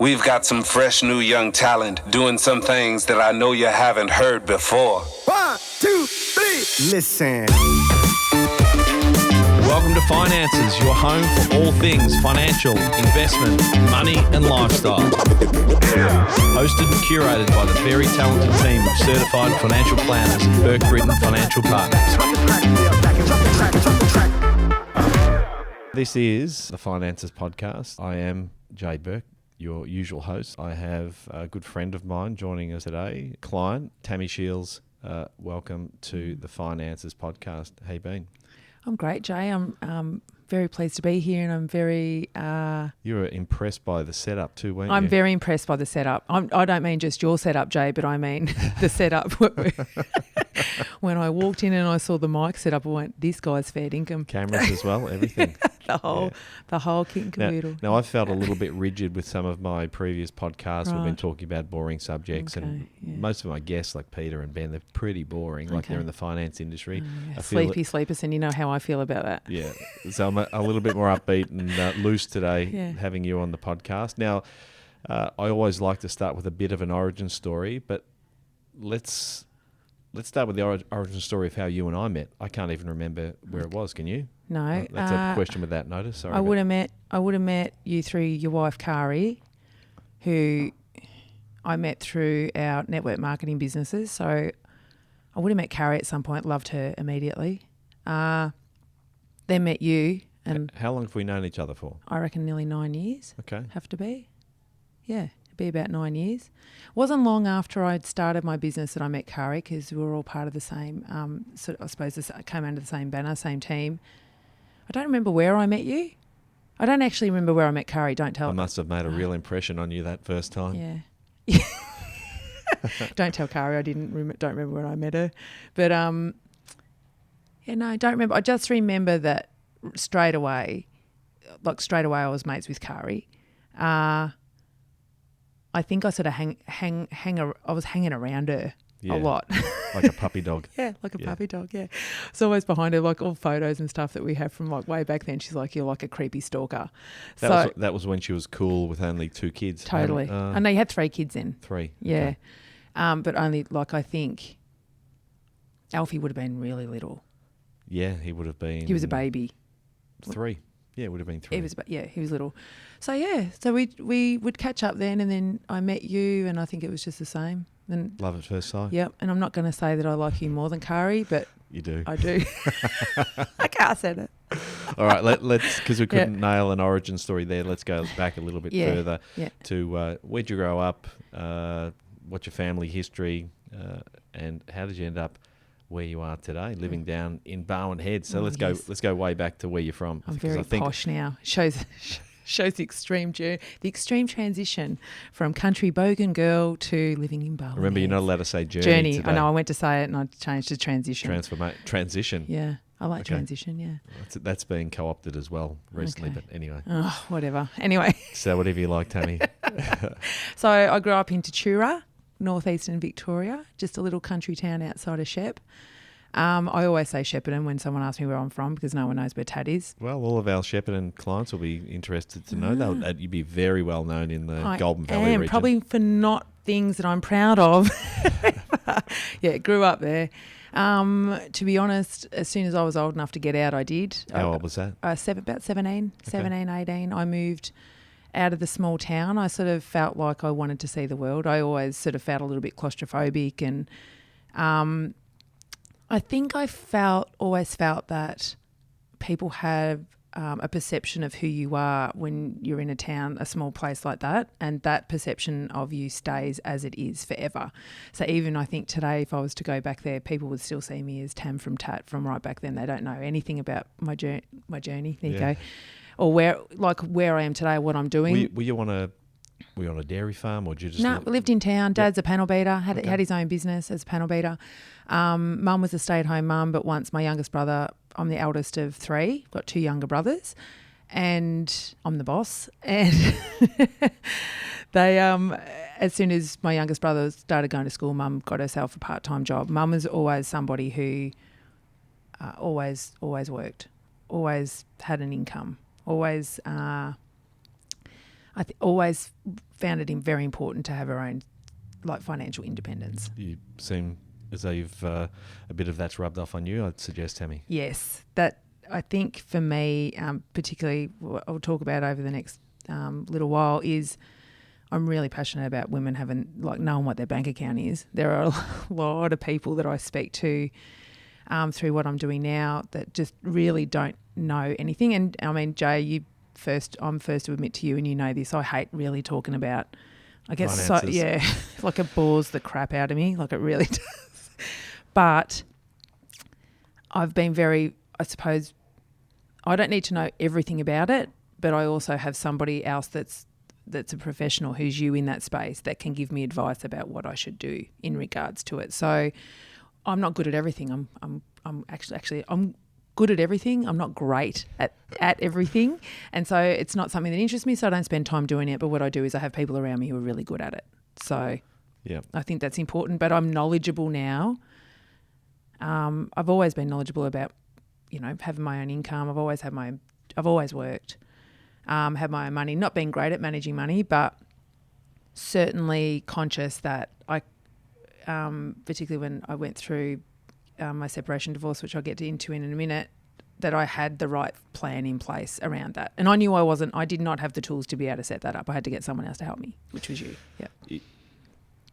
We've got some fresh new young talent doing some things that I know you haven't heard before. 1, 2, 3, listen. Welcome to Finances, your home for all things financial, investment, money and lifestyle. Hosted and curated by the very talented team of certified financial planners at Burke, Britton Financial Partners. This is the Finances Podcast. I am Jay Burke, your usual host. I have a good friend of mine joining us today, client Tam Shiels. Welcome to the Finances Podcast. How you been? I'm great, Jay. I'm very pleased to be here, and I'm very... You were impressed by the setup too, weren't you? I'm very impressed by the setup. I don't mean just your setup, Jay, but I mean the setup. When I walked in and I saw the mic set up, I went, this guy's fair dinkum. Cameras as well, everything. the whole kit and caboodle. Now, I've felt a little bit rigid with some of my previous podcasts. Right. We've been talking about boring subjects, and most of my guests, like Peter and Ben, they're pretty boring, like they're in the finance industry. Sleepers, and you know how I feel about that. Yeah, so I'm a little bit more upbeat and loose today, having you on the podcast. Now, I always like to start with a bit of an origin story, but let's start with the origin story of how you and I met. I can't even remember where it was. Can you? No. That's a question without notice. Sorry. I would have met you through your wife, Kari, who I met through our network marketing businesses. So I would have met Kari at some point, loved her immediately. Then met you. And how long have we known each other for? I reckon nearly 9 years. Okay. Have to be. Yeah. Be about 9 years. Wasn't long after I'd started my business that I met Kari, because we were all part of the same, I suppose came under the same banner, same team. I don't remember where I met you. I don't actually remember where I met Kari. Don't tell. I must have made a real impression on you that first time. Yeah. Don't tell Kari. I don't remember when I met her. But don't remember. I just remember that straight away I was mates with Kari. I think I sort of I was hanging around her a lot. Like a puppy dog. Yeah, like a puppy dog, yeah. It's always behind her, like all photos and stuff that we have from like way back then. She's like, you're like a creepy stalker. That was when she was cool with only 2 kids. Totally. I know you had 3 kids then. 3. Yeah. Okay. But only, like, I think Alfie would have been really little. Yeah, he would have been. He was a baby. 3. Yeah, it would have been 3. He was little. So we would catch up then, and then I met you, and I think it was just the same. And love at first sight. Yep. And I'm not going to say that I like you more than Kari, but you do. I do. I can't say it. All right, let's because we couldn't nail an origin story there. Let's go back a little bit further to where'd you grow up? What's your family history? And how did you end up where you are today, living down in Barwon Head? So let's go way back to where you're from. I'm very posh now. Shows the extreme transition from country bogan girl to living in Barwon. Remember, you're not allowed to say journey today. I know. I went to say it and I changed to transition. Transition. Yeah, I like transition. Yeah, that's been co-opted as well recently. But anyway. Oh, whatever. Anyway. So whatever you like, Tammy. So I grew up in Tatura, northeastern Victoria, just a little country town outside of Shep. I always say Shepparton when someone asks me where I'm from, because no one knows where Tat is. Well, all of our Shepparton clients will be interested to know that you'd be very well known in the Golden Valley region. Probably for not things that I'm proud of. Yeah, grew up there. To be honest, as soon as I was old enough to get out, I did. How old was that? About 17, 18. I moved out of the small town. I sort of felt like I wanted to see the world. I always sort of felt a little bit claustrophobic, and I think I always felt that people have a perception of who you are when you're in a town, a small place like that, and that perception of you stays as it is forever. So even I think today, if I was to go back there, people would still see me as Tam from Tat from right back then. They don't know anything about my journey. There you go. Or where I am today, what I'm doing. Were you on a dairy farm, or did you just... No, we lived in town. Dad's a panel beater, had his own business as a panel beater. Mum was a stay-at-home mum, but once my youngest brother, I'm the eldest of 3, got 2 younger brothers, and I'm the boss. And they, as soon as my youngest brother started going to school, Mum got herself a part-time job. Mum was always somebody who always worked, always had an income, always... I always found it very important to have our own financial independence. You seem as though you've a bit of that's rubbed off on you, I'd suggest, Tammy. Yes, that I think for me, particularly what I'll talk about over the next little while is I'm really passionate about women having knowing what their bank account is. There are a lot of people that I speak to through what I'm doing now that just really don't know anything. And I mean, Jay, I'm first to admit to you, and you know this, I hate really talking about, I guess, finances. it bores the crap out of me, it really does. But I've been I suppose, I don't need to know everything about it, but I also have somebody else that's a professional who's you in that space that can give me advice about what I should do in regards to it. So I'm not good at everything. I'm actually good at everything. I'm not great at everything. And so it's not something that interests me, so I don't spend time doing it. But what I do is I have people around me who are really good at it. So yeah, I think that's important. But I'm knowledgeable now. I've always been knowledgeable about, having my own income. I've always worked, had my own money, not being great at managing money, but certainly conscious that I, particularly when I went through my separation divorce, which I'll get into in a minute, that I had the right plan in place around that. And I knew I did not have the tools to be able to set that up. I had to get someone else to help me, which was you. Yeah.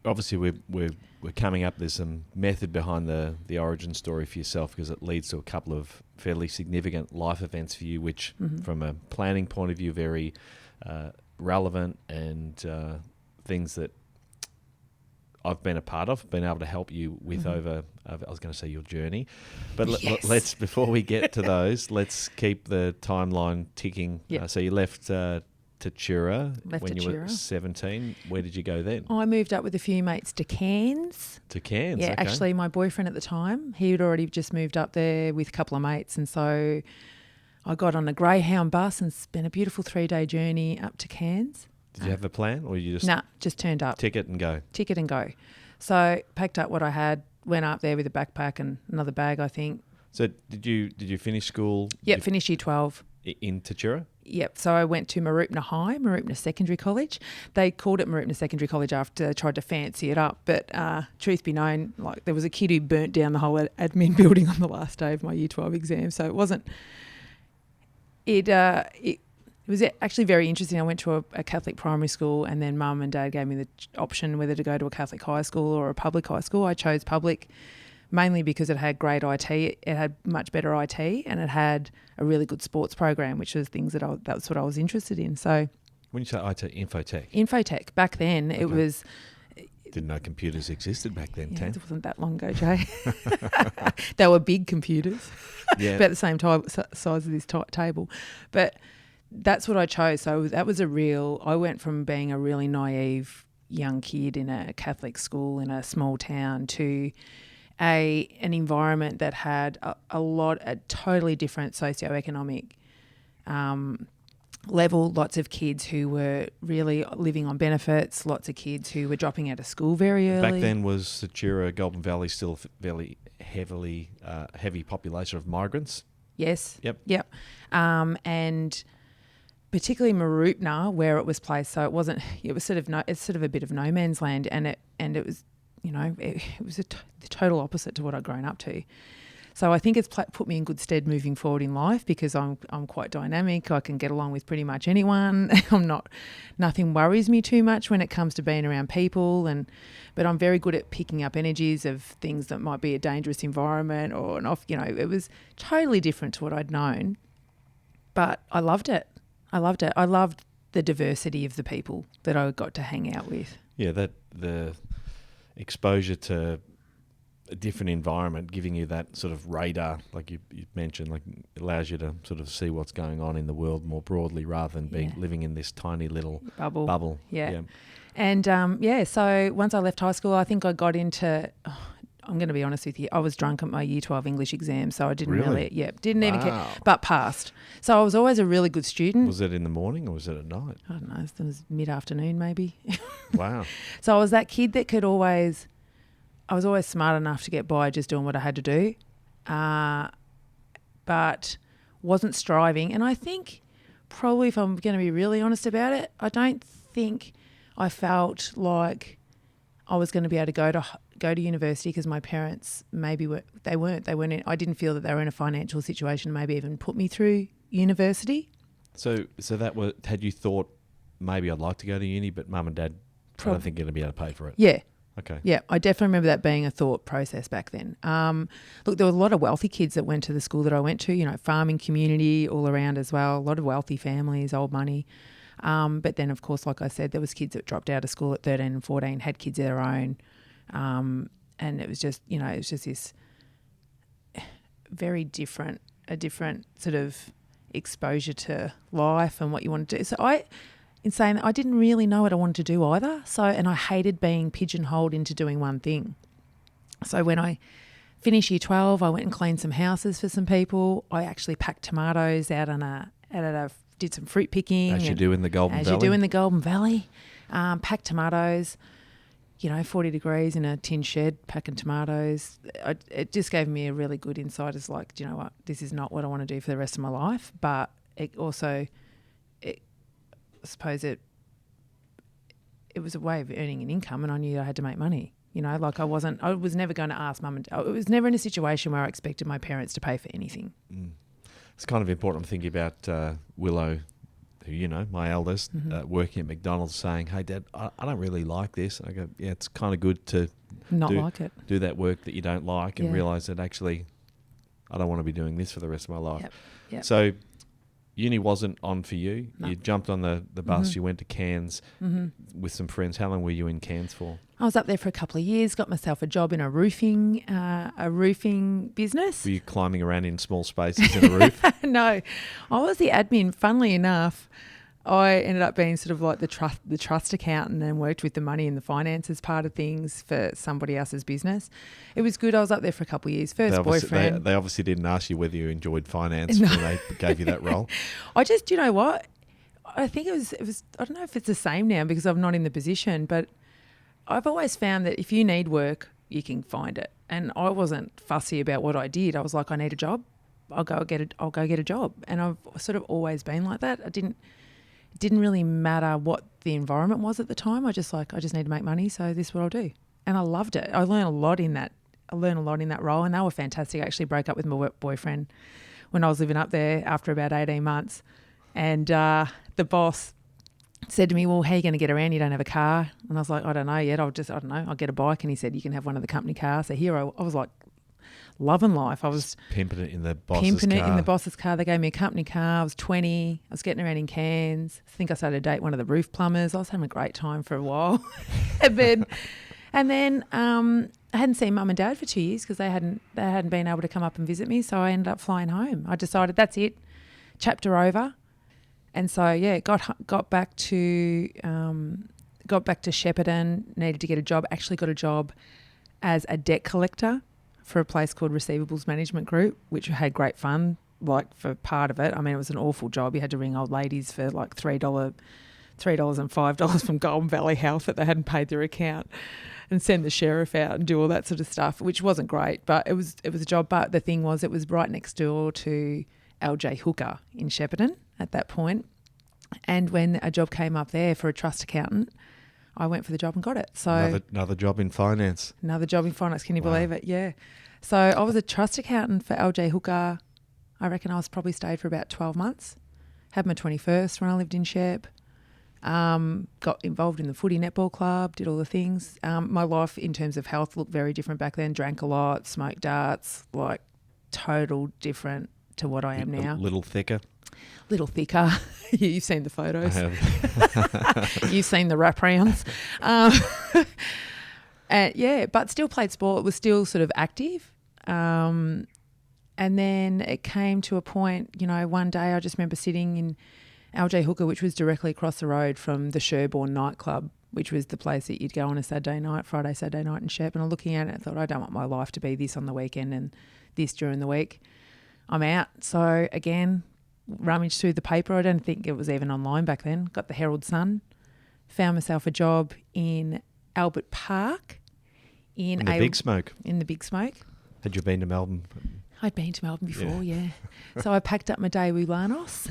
Obviously, we're coming up. There's some method behind the origin story for yourself, because it leads to a couple of fairly significant life events for you, which, from a planning point of view, very relevant, and things that I've been a part of, been able to help you with over I was going to say your journey. But yes. Let's, before we get to those, let's keep the timeline ticking. Yep. So you left Tatura when you were Tatura. 17. Where did you go then? I moved up with a few mates to Cairns. To Cairns, Yeah, okay. Actually, my boyfriend at the time, he had already just moved up there with a couple of mates. And so I got on a Greyhound bus and spent a beautiful 3-day journey up to Cairns. Did you have a plan, or you just... Nah, just turned up. Ticket and go? Ticket and go. So packed up what I had, went up there with a backpack and another bag, I think. So did you finish school? Yep, finished year 12. In Tatura? Yep. So I went to Marupna High, Marupna Secondary College. They called it Marupna Secondary College after they tried to fancy it up. But truth be known, there was a kid who burnt down the whole admin building on the last day of my year 12 exam. So it wasn't... It was actually very interesting. I went to a Catholic primary school, and then Mum and Dad gave me the option whether to go to a Catholic high school or a public high school. I chose public mainly because it had great IT. It had much better IT, and it had a really good sports program, which was things that's what I was interested in. So when you say IT, infotech? Infotech. Back then, it was... Didn't know computers existed back then, Yeah, Tam. it wasn't that long ago, Jay. They were big computers, about the same size as this table. But that's what I chose. So that was I went from being a really naive young kid in a Catholic school in a small town to an environment that had a totally different socioeconomic level, lots of kids who were really living on benefits, lots of kids who were dropping out of school very early. Back then was Tatura, Goulburn Valley still fairly heavy population of migrants? Yes. Yep. And particularly Marupna, where it was placed, so it was sort of a bit of no man's land, and it was, it was the total opposite to what I'd grown up to. So I think it's put me in good stead moving forward in life, because I'm quite dynamic. I can get along with pretty much anyone. Nothing worries me too much when it comes to being around people, but I'm very good at picking up energies of things that might be a dangerous environment or it was totally different to what I'd known, but I loved it. I loved the diversity of the people that I got to hang out with. Yeah, that the exposure to a different environment, giving you that sort of radar, like you mentioned, it allows you to sort of see what's going on in the world more broadly, rather than living in this tiny little bubble. Yeah. And so once I left high school, I think I got into... I'm going to be honest with you. I was drunk at my year 12 English exam, so I didn't didn't even care, but passed. So I was always a really good student. Was it in the morning or was it at night? I don't know. It was mid-afternoon maybe. Wow. So I was that kid that I was always smart enough to get by just doing what I had to do, but wasn't striving. And I think probably, if I'm going to be really honest about it, I don't think I felt like I was going to be able to go to university because my parents they weren't. I didn't feel that they were in a financial situation, maybe even put me through university. So that had you thought maybe I'd like to go to uni, but mum and dad, I don't think you're going to be able to pay for it. Yeah. Okay. Yeah, I definitely remember that being a thought process back then. Look, there were a lot of wealthy kids that went to the school that I went to, farming community all around as well, a lot of wealthy families, old money. But then, of course, like I said, there was kids that dropped out of school at 13 and 14, had kids of their own. And it was just, this very different sort of exposure to life and what you want to do. So in saying that, I didn't really know what I wanted to do either. And I hated being pigeonholed into doing one thing. So when I finished year 12, I went and cleaned some houses for some people. I actually packed tomatoes out did some fruit picking. As you do in the Golden Valley. As you do in the Golden Valley. Packed tomatoes, 40 degrees in a tin shed, packing tomatoes. It just gave me a really good insight as like, do you know what, this is not what I want to do for the rest of my life. But it also... I suppose it was a way of earning an income, and I knew I had to make money. I was never going to ask mum and dad. I was never in a situation where I expected my parents to pay for anything. It's kind of important. I'm thinking about Willow, who, my eldest, working at McDonald's, saying, "Hey, Dad, I don't really like this." And I go, "Yeah, it's kind of good to do that work that you don't like and realise that actually I don't want to be doing this for the rest of my life." Yep. So uni wasn't on for you. No. You jumped on the bus. You went to Cairns with some friends. How long were you in Cairns for? I was up there for a couple of years, got myself a job in a roofing business. Were you climbing around in small spaces in a roof? No, I was the admin. Funnily enough, I ended up being sort of like the trust accountant and worked with the money and the finances part of things for somebody else's business. It was good. I was up there for a couple of years. Boyfriend. They obviously didn't ask you whether you enjoyed finance when they gave you that role. I just, you know what? I think it was. I don't know if it's the same now because I'm not in the position, but I've always found that if you need work, you can find it. And I wasn't fussy about what I did. I was like, I need a job. I'll go get a job. And I've sort of always been like that. It didn't really matter what the environment was at the time. I just need to make money, so this is what I'll do. And I loved it. I learned a lot in that role, and they were fantastic. I actually broke up with my boyfriend when I was living up there after about 18 months. And the boss said to me, "Well, how are you going to get around? You don't have a car." And I was like, "I don't know yet. I'll get a bike." And he said, "You can have one of the company cars." So here I was like loving life. I was pimping it in the boss's car. They gave me a company car. I was 20. I was getting around in Cairns. I think I started to date one of the roof plumbers. I was having a great time for a while. and then I hadn't seen mum and dad for 2 years because they hadn't been able to come up and visit me. So I ended up flying home. I decided that's it, chapter over. And so got back to Shepparton. Needed to get a job. Actually got a job as a debt collector for a place called Receivables Management Group, which had great fun, like for part of it. I mean, it was an awful job. You had to ring old ladies for like $3 and $5 from Golden Valley Health that they hadn't paid their account, and send the sheriff out and do all that sort of stuff, which wasn't great, but it was a job. But the thing was, it was right next door to LJ Hooker in Shepparton at that point. And when a job came up there for a trust accountant, I went for the job and got it. So another job in finance. Can you believe it? Yeah. So I was a trust accountant for LJ Hooker. I reckon I was probably stayed for about 12 months. Had my 21st when I lived in Shep. Got involved in the footy netball club, did all the things. My life in terms of health looked very different back then. Drank a lot, smoked darts, like total different to what I am now. A little thicker. You've seen the photos. I have. You've seen the wraparounds. But still played sport, was still sort of active. And then it came to a point, one day I just remember sitting in LJ Hooker, which was directly across the road from the Sherborne nightclub, which was the place that you'd go on a Saturday night in Shep. And I'm looking at it and thought, I don't want my life to be this on the weekend and this during the week. I'm out. So again, rummaged through the paper. I don't think it was even online back then. Got the Herald Sun. Found myself a job in Albert Park. In the Big Smoke. In the Big Smoke. Had you been to Melbourne? I'd been to Melbourne before, yeah. So I packed up my Daewoo Lanos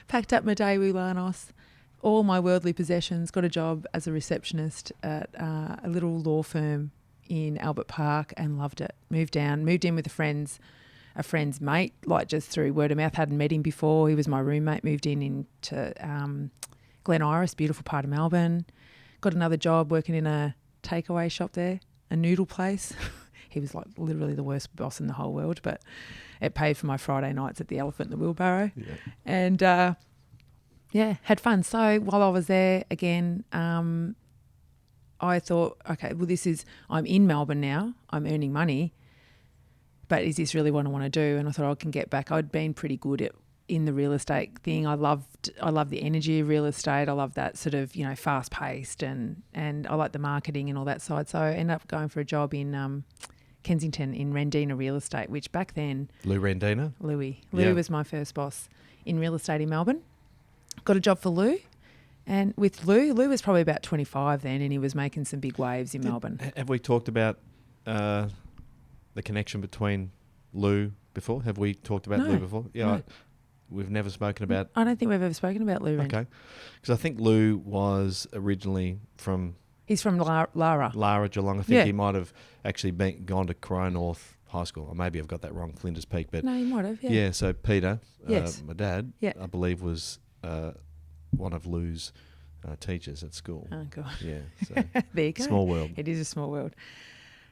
Packed up my Daewoo Lanos, all my worldly possessions, got a job as a receptionist at a little law firm in Albert Park and loved it. Moved in with a friend's mate, like just through word of mouth. Hadn't met him before. He was my roommate. Moved into Glen Iris, beautiful part of Melbourne. Got another job working in a takeaway shop there, a noodle place. He was like literally the worst boss in the whole world, but it paid for my Friday nights at the Elephant and the Wheelbarrow. Yeah. And had fun. So while I was there, again, I thought, okay, well, I'm in Melbourne now. I'm earning money, but is this really what I want to do? And I thought I can get back. I'd been pretty good in the real estate thing. I loved the energy of real estate. I love that sort of, fast paced and I like the marketing and all that side. So I ended up going for a job in Kensington in Rendina Real Estate, which back then... Lou Rendina? Louis was my first boss in real estate in Melbourne. Got a job for Lou. And with Lou was probably about 25 then, and he was making some big waves in Melbourne. Have we talked about the connection between Lou before? Have we talked about Lou before? Yeah, no. We've never spoken about... I don't think we've ever spoken about Lou. Okay. Because I think Lou was originally from... He's from Lara. Lara, Geelong. I think he might have actually gone to Crow North High School. Or maybe I've got that wrong, Flinders Peak. But no, he might have, yeah. Yeah, so Peter, yes. My dad, I believe was one of Lou's teachers at school. Oh, God. Yeah. So there you go. Small world. It is a small world.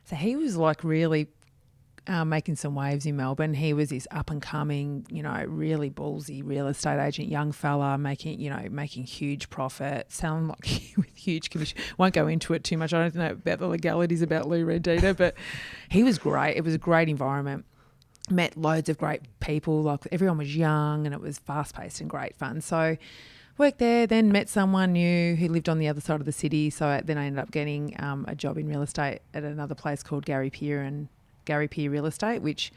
So he was like really... making some waves in Melbourne. He was this up and coming, really ballsy real estate agent, young fella, making huge profit, selling like with huge commission. Won't go into it too much. I don't know about the legalities about Lou Rendina, but he was great. It was a great environment. Met loads of great people. Like everyone was young and it was fast paced and great fun. So worked there, then met someone new who lived on the other side of the city. So then I ended up getting a job in real estate at another place called Gary Pier Real Estate, which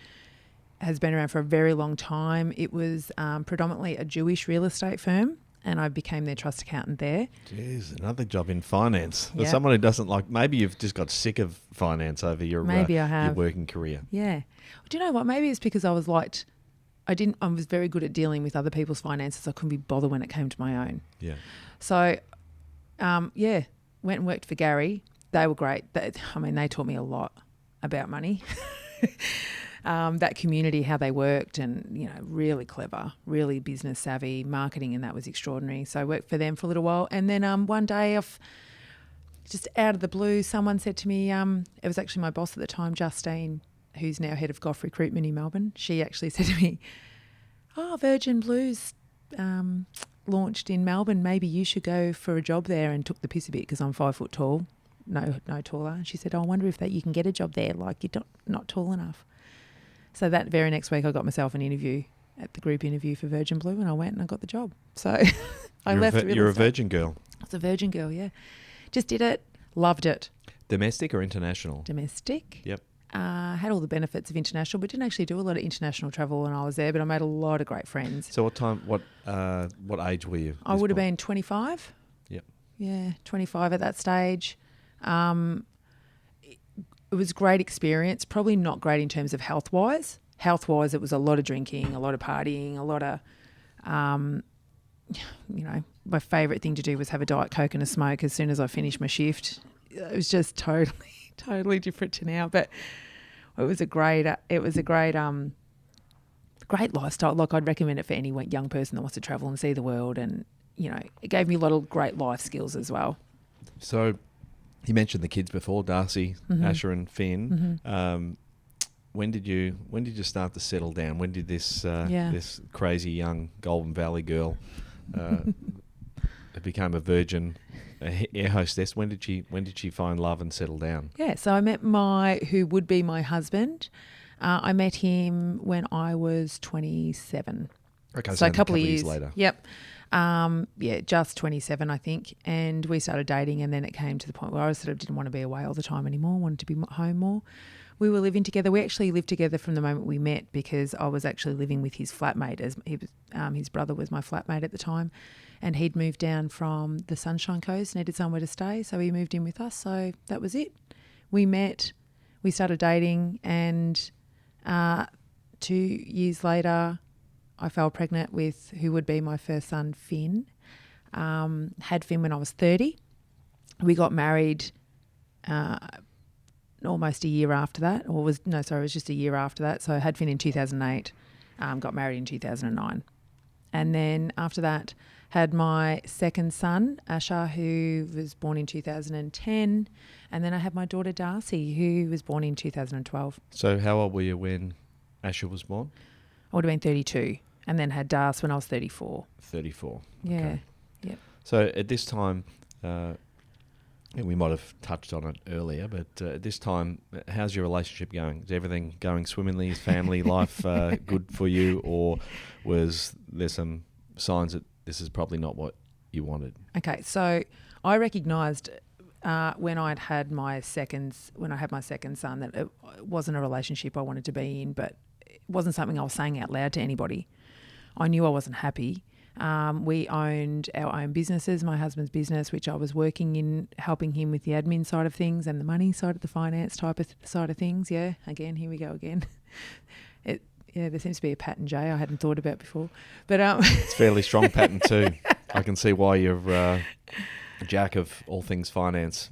has been around for a very long time. It was predominantly a Jewish real estate firm, and I became their trust accountant there. Jeez, another job in finance. Yeah. For someone who doesn't like, maybe you've just got sick of finance over your working career. Yeah. Do you know what? Maybe it's because I was very good at dealing with other people's finances. I couldn't be bothered when it came to my own. Yeah. So, went and worked for Gary. They were great. They taught me a lot about money, that community, how they worked, and really clever, really business savvy, marketing, and that was extraordinary. So I worked for them for a little while, and then one day, just out of the blue, someone said to me, it was actually my boss at the time, Justine, who's now head of Goff Recruitment in Melbourne. She actually said to me, Virgin Blues launched in Melbourne. Maybe you should go for a job there, and took the piss a bit because I'm 5 foot tall. No taller. And she said, I wonder if you can get a job there, like you're not tall enough. So that very next week I got myself an interview at the group interview for Virgin Blue, and I went and I got the job. So I left. You're a Virgin girl. I was a Virgin girl, yeah. Just did it, loved it. Domestic or international? Domestic. Yep. Had all the benefits of international, but didn't actually do a lot of international travel when I was there, but I made a lot of great friends. So what age were you? I would have been 25. Yep. Yeah, 25 at that stage. It was a great experience, probably not great in terms of health-wise. Health-wise, it was a lot of drinking, a lot of partying, a lot of, my favourite thing to do was have a Diet Coke and a smoke as soon as I finished my shift. It was just totally different to now, but it was a great lifestyle. Like I'd recommend it for any young person that wants to travel and see the world, and, it gave me a lot of great life skills as well. So... You mentioned the kids before, Darcy, Asher, and Finn. Mm-hmm. When did you start to settle down? When did this crazy young Golden Valley girl become a virgin air hostess? When did she find love and settle down? Yeah, so I met who would be my husband. I met him when I was 27. Okay, so a couple of years later. Yep. Just 27, I think. And we started dating, and then it came to the point where I sort of didn't want to be away all the time anymore, wanted to be home more. We were living together. We actually lived together from the moment we met, because I was actually living with his flatmate. As his brother was my flatmate at the time, and he'd moved down from the Sunshine Coast, needed somewhere to stay, so he moved in with us. So that was it. We met, we started dating, and 2 years later, I fell pregnant with who would be my first son, Finn. Had Finn when I was 30. We got married almost a year after that, it was just a year after that. So I had Finn in 2008, got married in 2009. And then after that, had my second son, Asher, who was born in 2010. And then I had my daughter, Darcy, who was born in 2012. So how old were you when Asher was born? I would have been 32. And then had Darcy when I was 34. 34. Yeah. Okay. Yep. So at this time, and we might have touched on it earlier, but at this time, how's your relationship going? Is everything going swimmingly? Is family life good for you? Or was there some signs that this is probably not what you wanted? Okay, so I recognised when I had my second son that it wasn't a relationship I wanted to be in, but it wasn't something I was saying out loud to anybody. I knew I wasn't happy. We owned our own businesses, my husband's business, which I was working in, helping him with the admin side of things and the money side of the finance side of things. Yeah, again, here we go again. There seems to be a pattern, Jay, I hadn't thought about before. But it's a fairly strong pattern too. I can see why you're a jack of all things finance.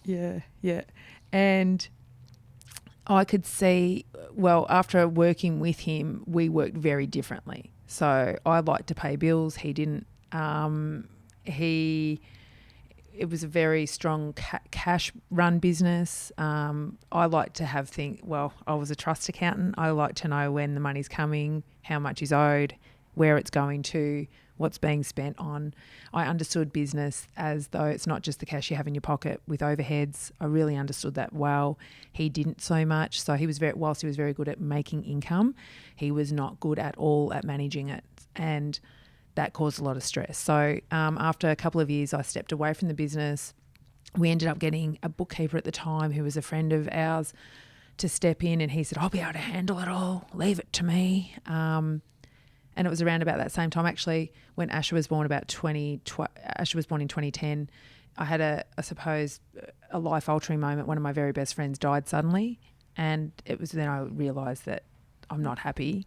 Yeah. And I could see, well, after working with him, we worked very differently. So I liked to pay bills. He didn't. It was a very strong cash run business. I like to have things. Well, I was a trust accountant. I like to know when the money's coming, how much is owed, where it's going to, what's being spent on. I understood business as though it's not just the cash you have in your pocket with overheads. I really understood that well. He didn't so much. So whilst he was very good at making income, he was not good at all at managing it. And that caused a lot of stress. So after a couple of years, I stepped away from the business. We ended up getting a bookkeeper at the time who was a friend of ours to step in, and he said, I'll be able to handle it all. Leave it to me. And it was around about that same time, actually, when Asher was born, Asher was born in 2010. I had a life-altering moment. One of my very best friends died suddenly, and it was then I realised that I'm not happy,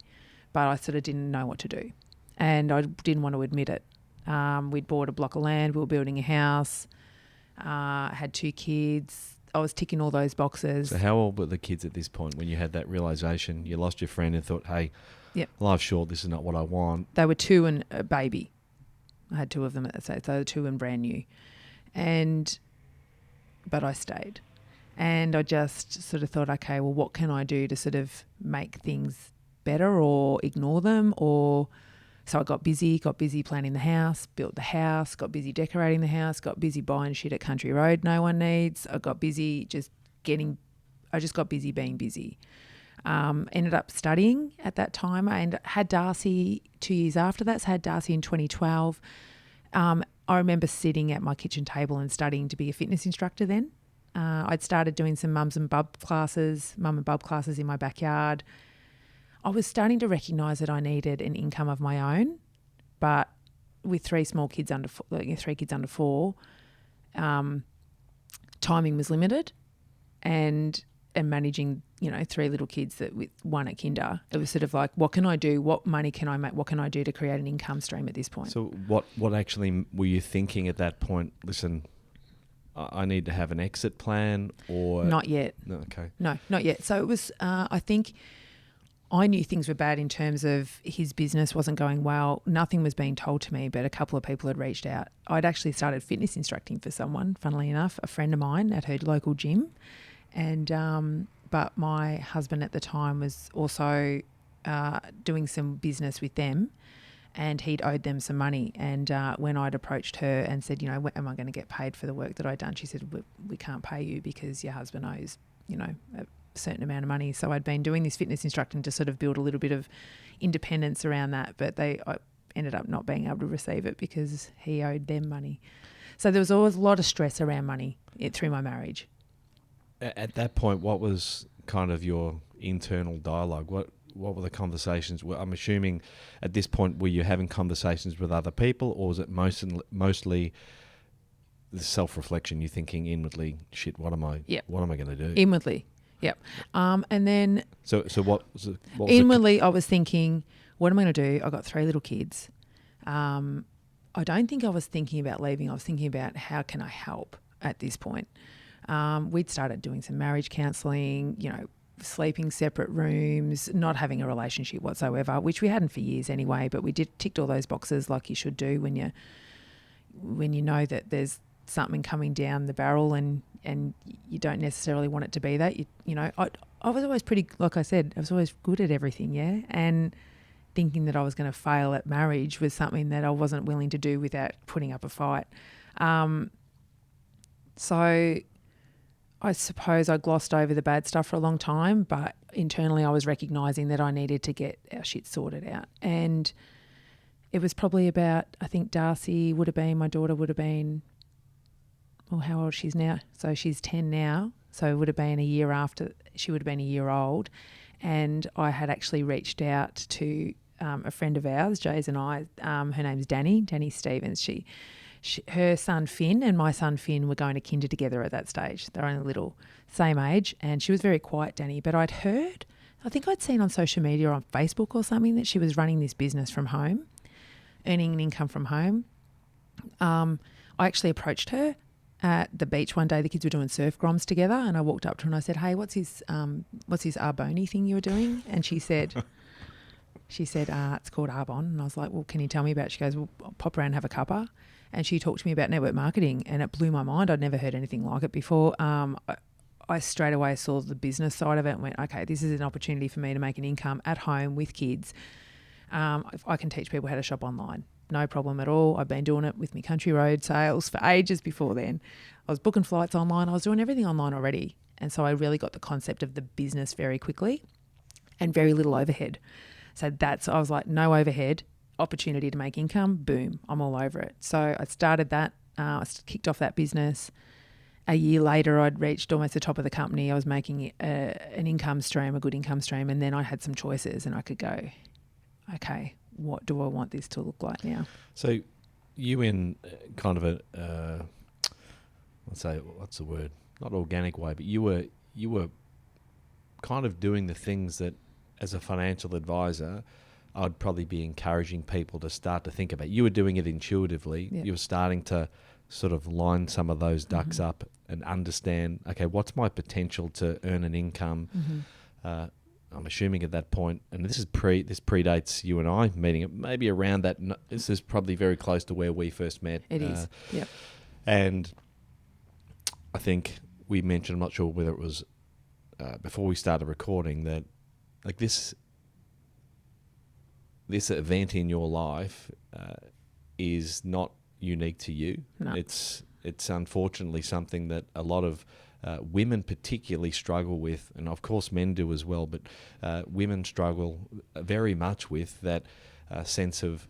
but I sort of didn't know what to do, and I didn't want to admit it. We'd bought a block of land. We were building a house. Had 2 kids. I was ticking all those boxes. So how old were the kids at this point when you had that realisation? You lost your friend and thought, hey, yep, life's short, this is not what I want. They were 2 and a baby. I had 2 of them at that stage. They were 2 and brand new. But I stayed. And I just sort of thought, okay, well, what can I do to sort of make things better or ignore them? So I got busy planning the house, built the house, got busy decorating the house, got busy buying shit at Country Road no one needs. I got busy got busy being busy. Ended up studying at that time. I had Darcy 2 years after that, so I had Darcy in 2012. I remember sitting at my kitchen table and studying to be a fitness instructor then. I'd started doing some mum and bub classes in my backyard. I was starting to recognise that I needed an income of my own, but with 3 kids under 4, timing was limited, and managing 3 little kids with 1 at kinder, it was sort of like, what can I do? What money can I make? What can I do to create an income stream at this point? So what actually were you thinking at that point? Listen, I need to have an exit plan, or not yet? No, okay, no, not yet. So it was. I think I knew things were bad in terms of his business wasn't going well. Nothing was being told to me, but a couple of people had reached out. I'd actually started fitness instructing for someone, funnily enough, a friend of mine at her local gym. And but my husband at the time was also doing some business with them, and he'd owed them some money. And when I'd approached her and said, when am I going to get paid for the work that I'd done? She said, we can't pay you because your husband owes, a certain amount of money. So I'd been doing this fitness instructing to sort of build a little bit of independence around that, but I ended up not being able to receive it because he owed them money. So there was always a lot of stress around money through my marriage. At that point, what was kind of your internal dialogue? What were the conversations? I'm assuming at this point, were you having conversations with other people, or was it mostly the self-reflection? You're thinking inwardly, shit, what am I going to do? Inwardly. Yep. And then So what was inwardly, I was thinking, what am I going to do? I've got 3 little kids. I don't think I was thinking about leaving. I was thinking about how can I help at this point. We'd started doing some marriage counselling, sleeping separate rooms, not having a relationship whatsoever, which we hadn't for years anyway, but we ticked all those boxes like you should do when you know that there's something coming down the barrel and you don't necessarily want it to be that. I was always pretty, like I said, I was always good at everything, yeah? And thinking that I was going to fail at marriage was something that I wasn't willing to do without putting up a fight. So I suppose I glossed over the bad stuff for a long time, but internally I was recognising that I needed to get our shit sorted out. And it was probably about, I think Darcy would have been, my daughter would have been, well, how old she's now? So she's 10 now. So it would have been a year after, she would have been a year old. And I had actually reached out to a friend of ours, Jay's and I, her name's Danny Stevens. Her son Finn and my son Finn were going to kinder together at that stage. They're only little, same age. And she was very quiet, Danny. But I think I'd seen on social media or on Facebook or something that she was running this business from home, earning an income from home. I actually approached her at the beach one day. The kids were doing surf groms together, and I walked up to her and I said, "Hey, what's his Arboni thing you were doing?" And she said, it's called Arbon. And I was like, well, can you tell me about it? She goes, well, I'll pop around and have a cuppa. And she talked to me about network marketing, and it blew my mind. I'd never heard anything like it before. I straight away saw the business side of it and went, okay, this is an opportunity for me to make an income at home with kids. If I can teach people how to shop online, no problem at all. I've been doing it with my country road sales for ages before then. I was booking flights online. I was doing everything online already. And so I really got the concept of the business very quickly and very little overhead. So I was like, no overhead, opportunity to make income, boom, I'm all over it. So I started that, I kicked off that business. A year later, I'd reached almost the top of the company. I was making an income stream, a good income stream, and then I had some choices and I could go, okay, what do I want this to look like now? So you in kind of a, let's say, what's the word? Not organic way, but you were kind of doing the things that, as a financial advisor, I'd probably be encouraging people to start to think about. You were doing it intuitively. Yep. You were starting to sort of line some of those ducks up and understand, okay, what's my potential to earn an income? I'm assuming at that point, and this predates you and I meeting it, maybe around that. This is probably very close to where we first met. It is, yep. And I think we mentioned, I'm not sure whether it was before we started recording, that like this event in your life is not unique to you. No. It's unfortunately something that a lot of women particularly struggle with, and of course men do as well, but women struggle very much with that sense of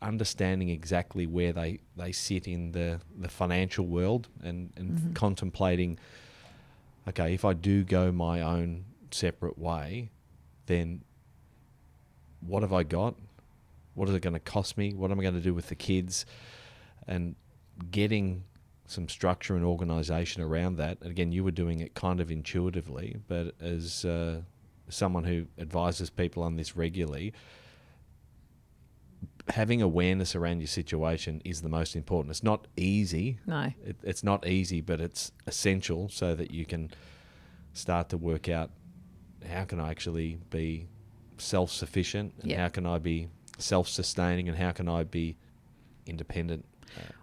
understanding exactly where they sit in the financial world and contemplating, okay, if I do go my own separate way, then what have I got? What is it going to cost me? What am I going to do with the kids? And getting some structure and organisation around that. And again, you were doing it kind of intuitively, but as someone who advises people on this regularly, having awareness around your situation is the most important. It's not easy. No. It's not easy, but it's essential so that you can start to work out, how can I actually be self-sufficient, and how can I be self-sustaining, and how can I be independent?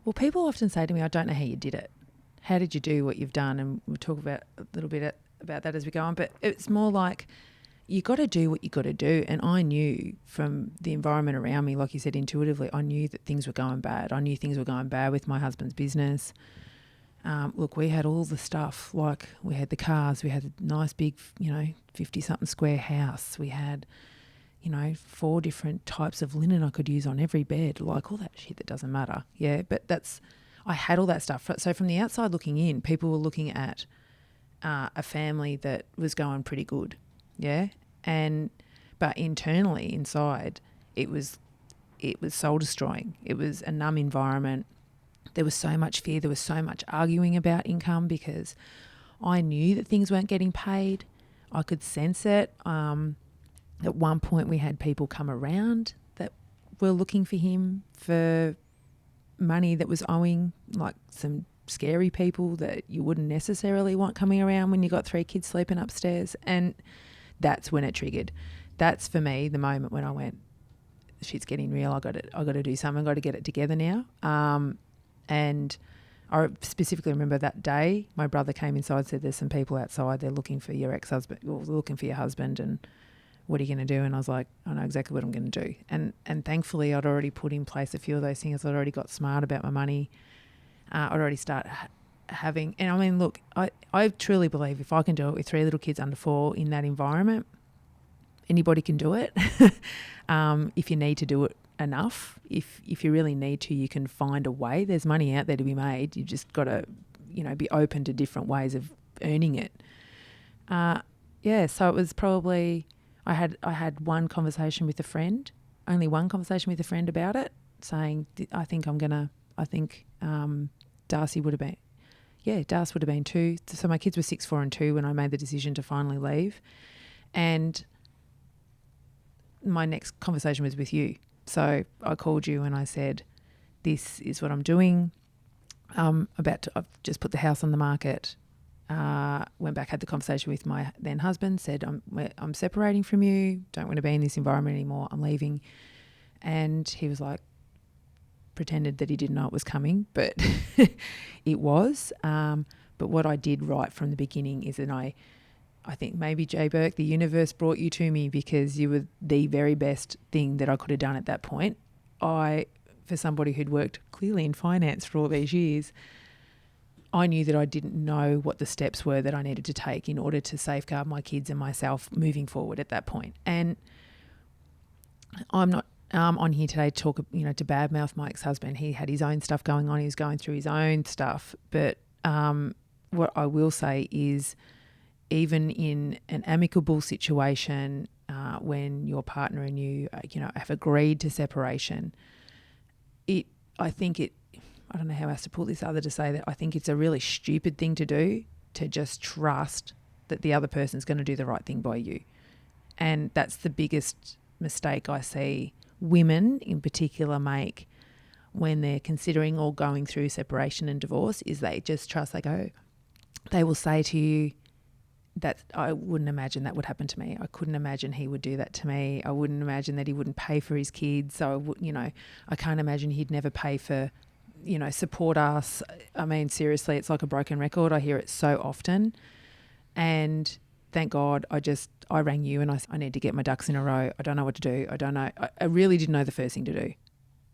Well, people often say to me, I don't know how you did it. How did you do what you've done? And we'll talk about a little bit about that as we go on. But it's more like you got to do what you got to do. And I knew from the environment around me, like you said, intuitively, I knew that things were going bad. I knew things were going bad with my husband's business. Look, we had all the stuff, like we had the cars, we had a nice big, 50-something square house. We had, 4 different types of linen I could use on every bed, like all that shit that doesn't matter. Yeah, but I had all that stuff. So from the outside looking in, people were looking at a family that was going pretty good. Yeah. But internally, inside, it was soul destroying. It was a numb environment. There was so much fear. There was so much arguing about income because I knew that things weren't getting paid. I could sense it. At one point we had people come around that were looking for him for money that was owing, like some scary people that you wouldn't necessarily want coming around when you got 3 kids sleeping upstairs. And that's when it triggered. That's for me the moment when I went, shit's getting real. I got to do something. I got to get it together now. And I specifically remember that day my brother came inside and said, there's some people outside, they're looking for your ex-husband, or looking for your husband, and what are you going to do? And I was like, I know exactly what I'm going to do. And thankfully I'd already put in place a few of those things. I'd already got smart about my money. I'd already started having, and I mean, look, I truly believe if I can do it with 3 little kids under 4 in that environment, anybody can do it. If you need to do it enough, if you really need to, you can find a way. There's money out there to be made. You've just got to, be open to different ways of earning it. So it was probably, I had one conversation with a friend, only one conversation with a friend about it, saying, I think Darcy would have been, Darcy would have been 2. So my kids were 6, 4 and 2 when I made the decision to finally leave. And my next conversation was with you. So I called you and I said, this is what I'm doing. I've just put the house on the market. Went back, had the conversation with my then husband, said, I'm separating from you, don't want to be in this environment anymore, I'm leaving. And he was like, pretended that he didn't know it was coming, but it was. But what I did right from the beginning is that I think maybe, J. Burke, the universe brought you to me because you were the very best thing that I could have done at that point. For somebody who'd worked clearly in finance for all these years, I knew that I didn't know what the steps were that I needed to take in order to safeguard my kids and myself moving forward at that point. And I'm not on here today to talk, to badmouth my ex-husband. He had his own stuff going on. He was going through his own stuff. But what I will say is, even in an amicable situation, when your partner and you, have agreed to separation, I don't know how else to put this other to say that I think it's a really stupid thing to do, to just trust that the other person's going to do the right thing by you. And that's the biggest mistake I see women in particular make when they're considering or going through separation and divorce, is they just trust. They will say to you, that I wouldn't imagine that would happen to me. I couldn't imagine he would do that to me. I wouldn't imagine that he wouldn't pay for his kids. So I can't imagine he'd never pay for, support us. I mean, seriously, it's like a broken record. I hear it so often. And thank God I rang you and I need to get my ducks in a row. I don't know what to do. I don't know. I really didn't know the first thing to do.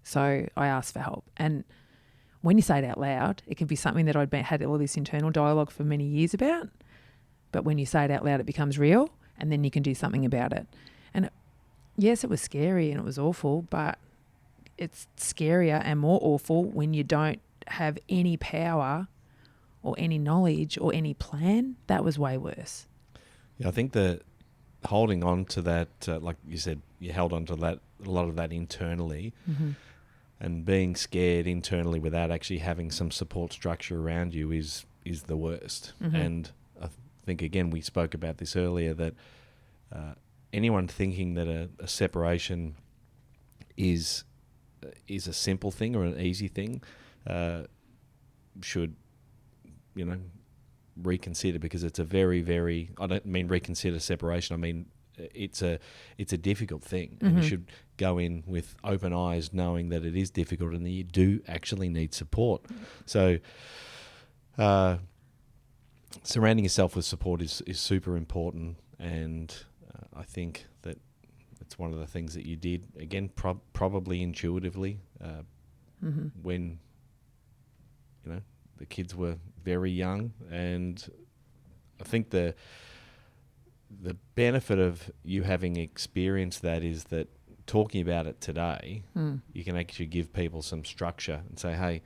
So I asked for help. And when you say it out loud, it can be something that I'd had all this internal dialogue for many years about. But when you say it out loud, it becomes real, and then you can do something about it. And yes, it was scary and it was awful, but it's scarier and more awful when you don't have any power or any knowledge or any plan. That was way worse. Yeah, I think that holding on to that, like you said, you held on to that, a lot of that internally, and being scared internally without actually having some support structure around you is the worst. And I think, again, we spoke about this earlier, that anyone thinking that a separation is a simple thing or an easy thing should, reconsider, because it's a very, very, I don't mean reconsider separation, I mean it's a difficult thing, and you should go in with open eyes, knowing that it is difficult and that you do actually need support. So surrounding yourself with support is super important, and I think that it's one of the things that you did, again, probably intuitively, when the kids were very young. And I think the benefit of you having experienced that is that talking about it today, you can actually give people some structure and say, hey,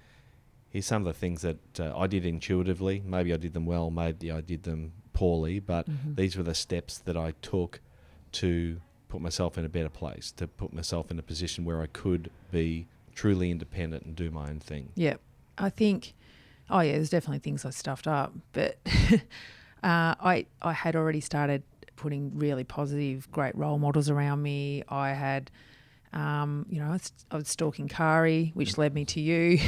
here's some of the things that I did intuitively. Maybe I did them well, maybe I did them poorly, but these were the steps that I took to put myself in a better place, to put myself in a position where I could be truly independent and do my own thing. Yeah. I think Oh yeah, there's definitely things I stuffed up, but I had already started putting really positive, great role models around me. I had, I was stalking Kari, which led me to you.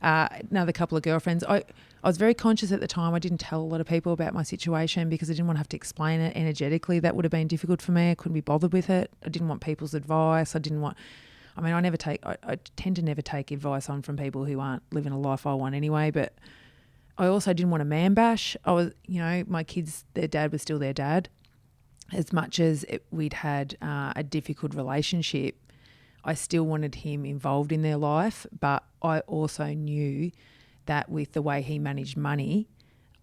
Another couple of girlfriends. I was very conscious at the time. I didn't tell a lot of people about my situation because I didn't want to have to explain it energetically. That would have been difficult for me. I couldn't be bothered with it. I didn't want people's advice. I tend to never take advice on from people who aren't living a life I want anyway, but I also didn't want to man bash. I was, my kids, their dad was still their dad. As much as we'd had a difficult relationship, I still wanted him involved in their life, but I also knew that with the way he managed money,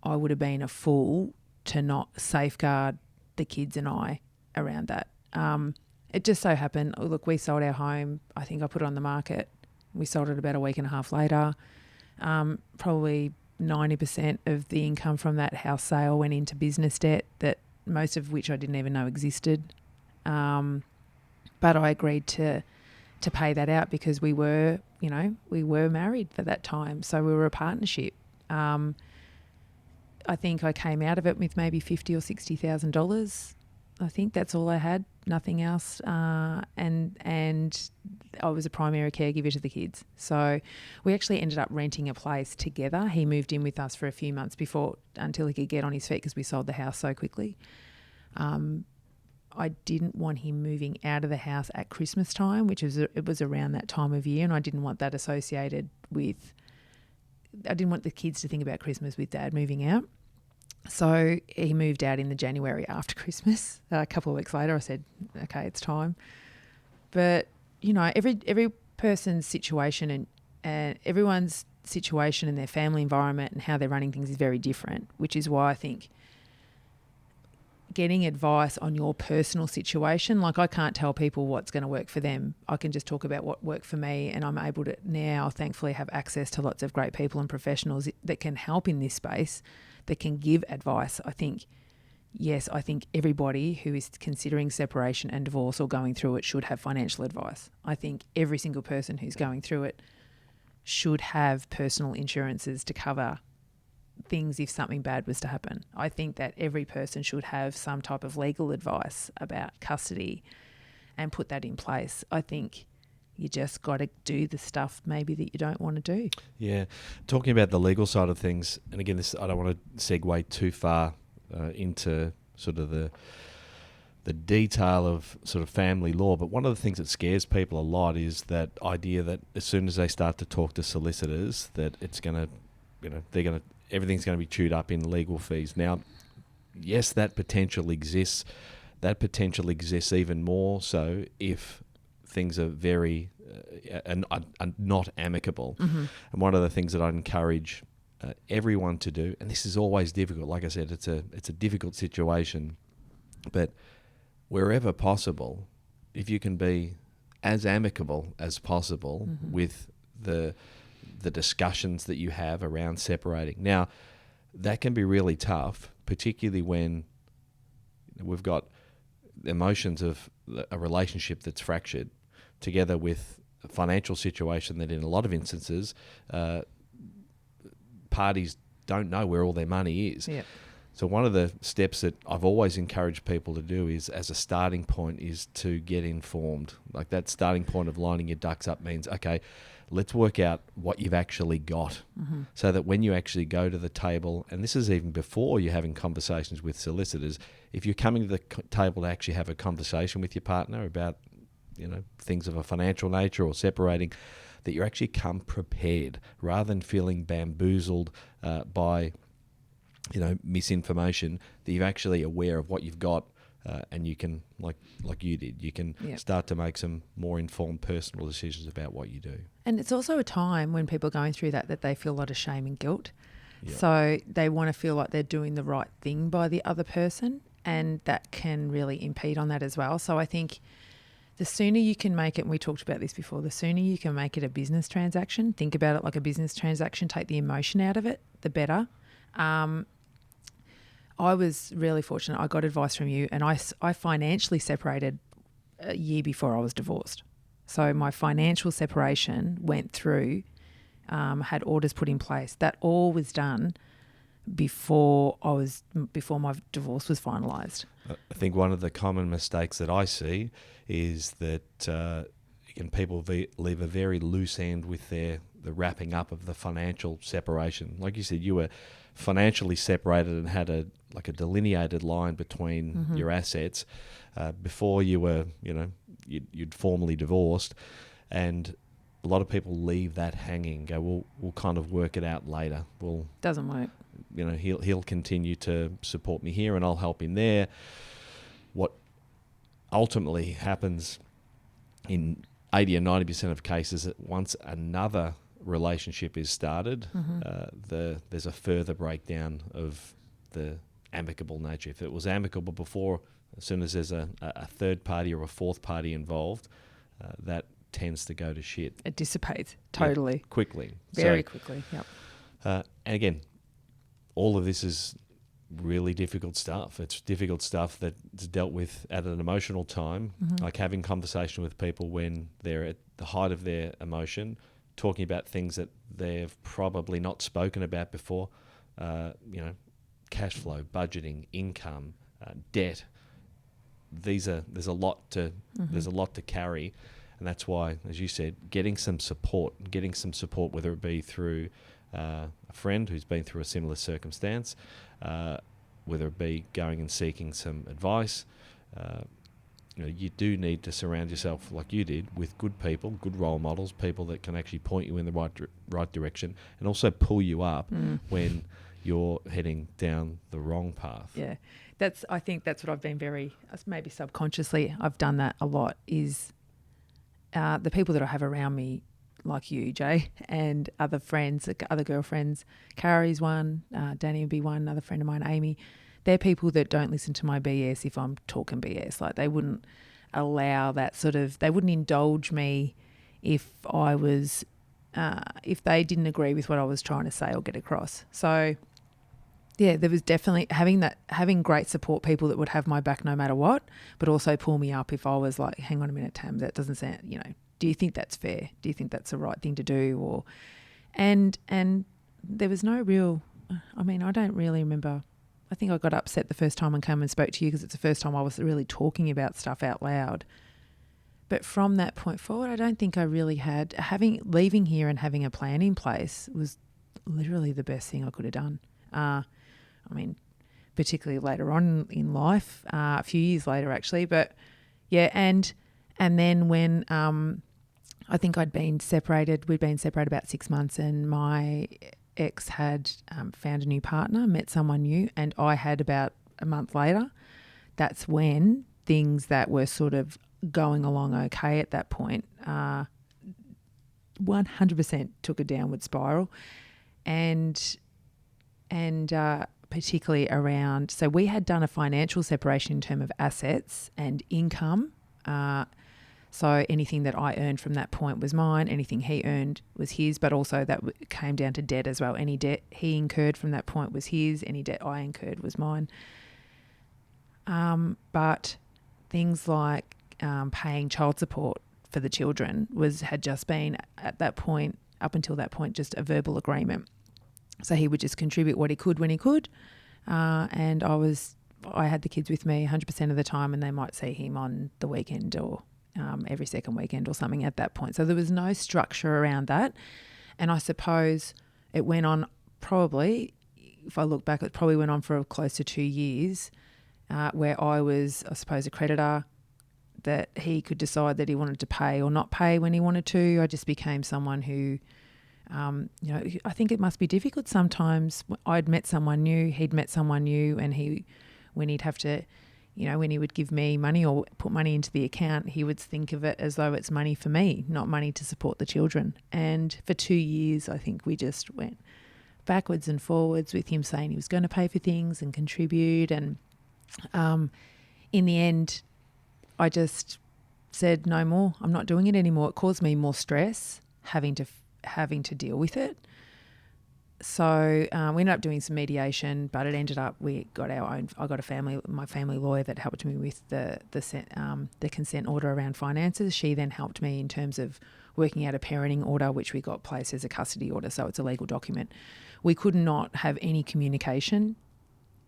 I would have been a fool to not safeguard the kids and I around that. It just so happened, look, we sold our home. I think I put it on the market. We sold it about a week and a half later. Probably 90% of the income from that house sale went into business debt, that most of which I didn't even know existed. But I agreed to pay that out because we were married for that time. So we were a partnership. I think I came out of it with maybe $50,000 or $60,000. I think that's all I had, nothing else. And I was a primary caregiver to the kids. So we actually ended up renting a place together. He moved in with us for a few months until he could get on his feet because we sold the house so quickly. I didn't want him moving out of the house at Christmas time, it was around that time of year, and I didn't want that associated with – I didn't want the kids to think about Christmas with Dad moving out. So he moved out in the January after Christmas. A couple of weeks later I said, okay, it's time. But, every person's situation and everyone's situation and their family environment and how they're running things is very different, which is why I think getting advice on your personal situation, like I can't tell people what's going to work for them. I can just talk about what worked for me, and I'm able to now thankfully have access to lots of great people and professionals that can help in this space, that can give advice. I think everybody who is considering separation and divorce or going through it should have financial advice. I think every single person who's going through it should have personal insurances to cover things if something bad was to happen. I think that every person should have some type of legal advice about custody and put that in place. I think you just got to do the stuff maybe that you don't want to do. Yeah. Talking about the legal side of things, and again, I don't want to segue too far into sort of the detail of sort of family law, but one of the things that scares people a lot is that idea that as soon as they start to talk to solicitors, that it's going to, everything's going to be chewed up in legal fees. Now, yes, that potential exists. That potential exists even more so if things are very not amicable. Mm-hmm. And one of the things that I'd encourage everyone to do, and this is always difficult, like I said, it's a difficult situation, but wherever possible, if you can be as amicable as possible mm-hmm. with the discussions that you have around separating. Now, that can be really tough, particularly when we've got emotions of a relationship that's fractured together with a financial situation that in a lot of instances parties don't know where all their money is. Yep. So one of the steps that I've always encouraged people to do is, as a starting point, is to get informed. Like that starting point of lining your ducks up means, okay, let's work out what you've actually got mm-hmm. so that when you actually go to the table, and this is even before you're having conversations with solicitors, if you're coming to the table to actually have a conversation with your partner about, things of a financial nature or separating, that you actually come prepared rather than feeling bamboozled by misinformation, that you're actually aware of what you've got and you can, like you did, you can yep. start to make some more informed personal decisions about what you do. And it's also a time when people are going through that they feel a lot of shame and guilt. Yep. So they want to feel like they're doing the right thing by the other person, and that can really impede on that as well. So I think the sooner you can make it, and we talked about this before, the sooner you can make it a business transaction, think about it like a business transaction, take the emotion out of it, the better. I was really fortunate. I got advice from you, and I financially separated a year before I was divorced. So my financial separation went through had orders put in place. That all was done before my divorce was finalised. I think one of the common mistakes that I see is that people leave a very loose end with the wrapping up of the financial separation. Like you said, you were financially separated and had a delineated line between your assets before you were, you'd formally divorced, and a lot of people leave that hanging. Go, we'll kind of work it out later. Doesn't work. He'll continue to support me here, and I'll help him there. What ultimately happens in 80 or 90% of cases, that once another relationship is started, there's a further breakdown of the amicable nature. If it was amicable before, as soon as there's a third party or a fourth party involved, that tends to go to shit. It dissipates totally. Quickly. Very quickly, yep. And again, all of this is really difficult stuff. It's difficult stuff that's dealt with at an emotional time, like having conversation with people when they're at the height of their emotion, talking about things that they've probably not spoken about before, cash flow, budgeting, income, debt. There's a lot to carry, and that's why, as you said, getting some support, whether it be through a friend who's been through a similar circumstance, whether it be going and seeking some advice. You do need to surround yourself, like you did, with good people, good role models, people that can actually point you in the right direction, and also pull you up when you're heading down the wrong path. Yeah, I think that's what I've been maybe subconsciously, I've done that a lot, is the people that I have around me, like you, Jay, and other friends, other girlfriends. Carrie's one, Danny would be one, another friend of mine, Amy. They're people that don't listen to my BS if I'm talking BS. Like, they wouldn't allow that they wouldn't indulge me if I was, if they didn't agree with what I was trying to say or get across. So, yeah, there was definitely having great support people that would have my back no matter what, but also pull me up if I was like, hang on a minute, Tam, that doesn't sound, do you think that's fair? Do you think that's the right thing to do? And there was no real, I don't really remember. I think I got upset the first time I came and spoke to you because it's the first time I was really talking about stuff out loud. But from that point forward, I don't think I really had, leaving here and having a plan in place was literally the best thing I could have done. Particularly later on in life, a few years later actually, but yeah. And then when, I think we'd been separated about 6 months, and my ex had found a new partner, met someone new, and I had about a month later. That's when things that were sort of going along okay at that point 100% took a downward spiral, and particularly around, so we had done a financial separation in terms of assets and income. So anything that I earned from that point was mine. Anything he earned was his, but also that came down to debt as well. Any debt he incurred from that point was his. Any debt I incurred was mine. But things like paying child support for the children had just been at that point, up until that point, just a verbal agreement. So he would just contribute what he could when he could, and I had the kids with me 100% of the time, and they might see him on the weekend or every second weekend or something at that point. So there was no structure around that. And I suppose it went on probably, if I look back, it probably went on for close to 2 years where I was, I suppose, a creditor that he could decide that he wanted to pay or not pay when he wanted to. I just became someone who, I think it must be difficult sometimes. I'd met someone new, he'd met someone new, and when he'd have to, when he would give me money or put money into the account, he would think of it as though it's money for me, not money to support the children. And for 2 years, I think we just went backwards and forwards with him saying he was going to pay for things and contribute. And in the end, I just said, no more. I'm not doing it anymore. It caused me more stress having to deal with it. So we ended up doing some mediation, but it ended up I got my family lawyer that helped me with the consent order around finances. She then helped me in terms of working out a parenting order, which we got placed as a custody order, so it's a legal document. We could not have any communication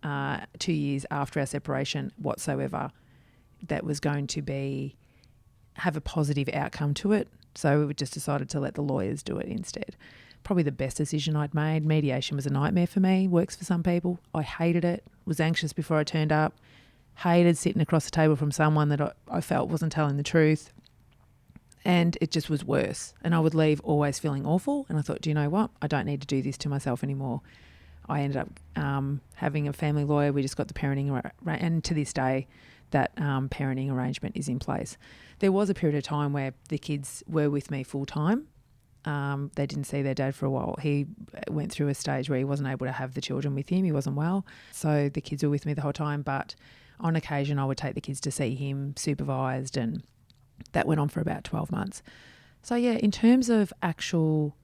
2 years after our separation whatsoever that was going to have a positive outcome to it. So we just decided to let the lawyers do it instead. Probably the best decision I'd made. Mediation was a nightmare for me, works for some people. I hated it, was anxious before I turned up, hated sitting across the table from someone that I felt wasn't telling the truth. And it just was worse. And I would leave always feeling awful. And I thought, do you know what? I don't need to do this to myself anymore. I ended up having a family lawyer. We just got the parenting, and to this day, that parenting arrangement is in place. There was a period of time where the kids were with me full time. They didn't see their dad for a while. He went through a stage where he wasn't able to have the children with him. He wasn't well. So the kids were with me the whole time. But on occasion, I would take the kids to see him supervised, and that went on for about 12 months. So, yeah, in terms of actual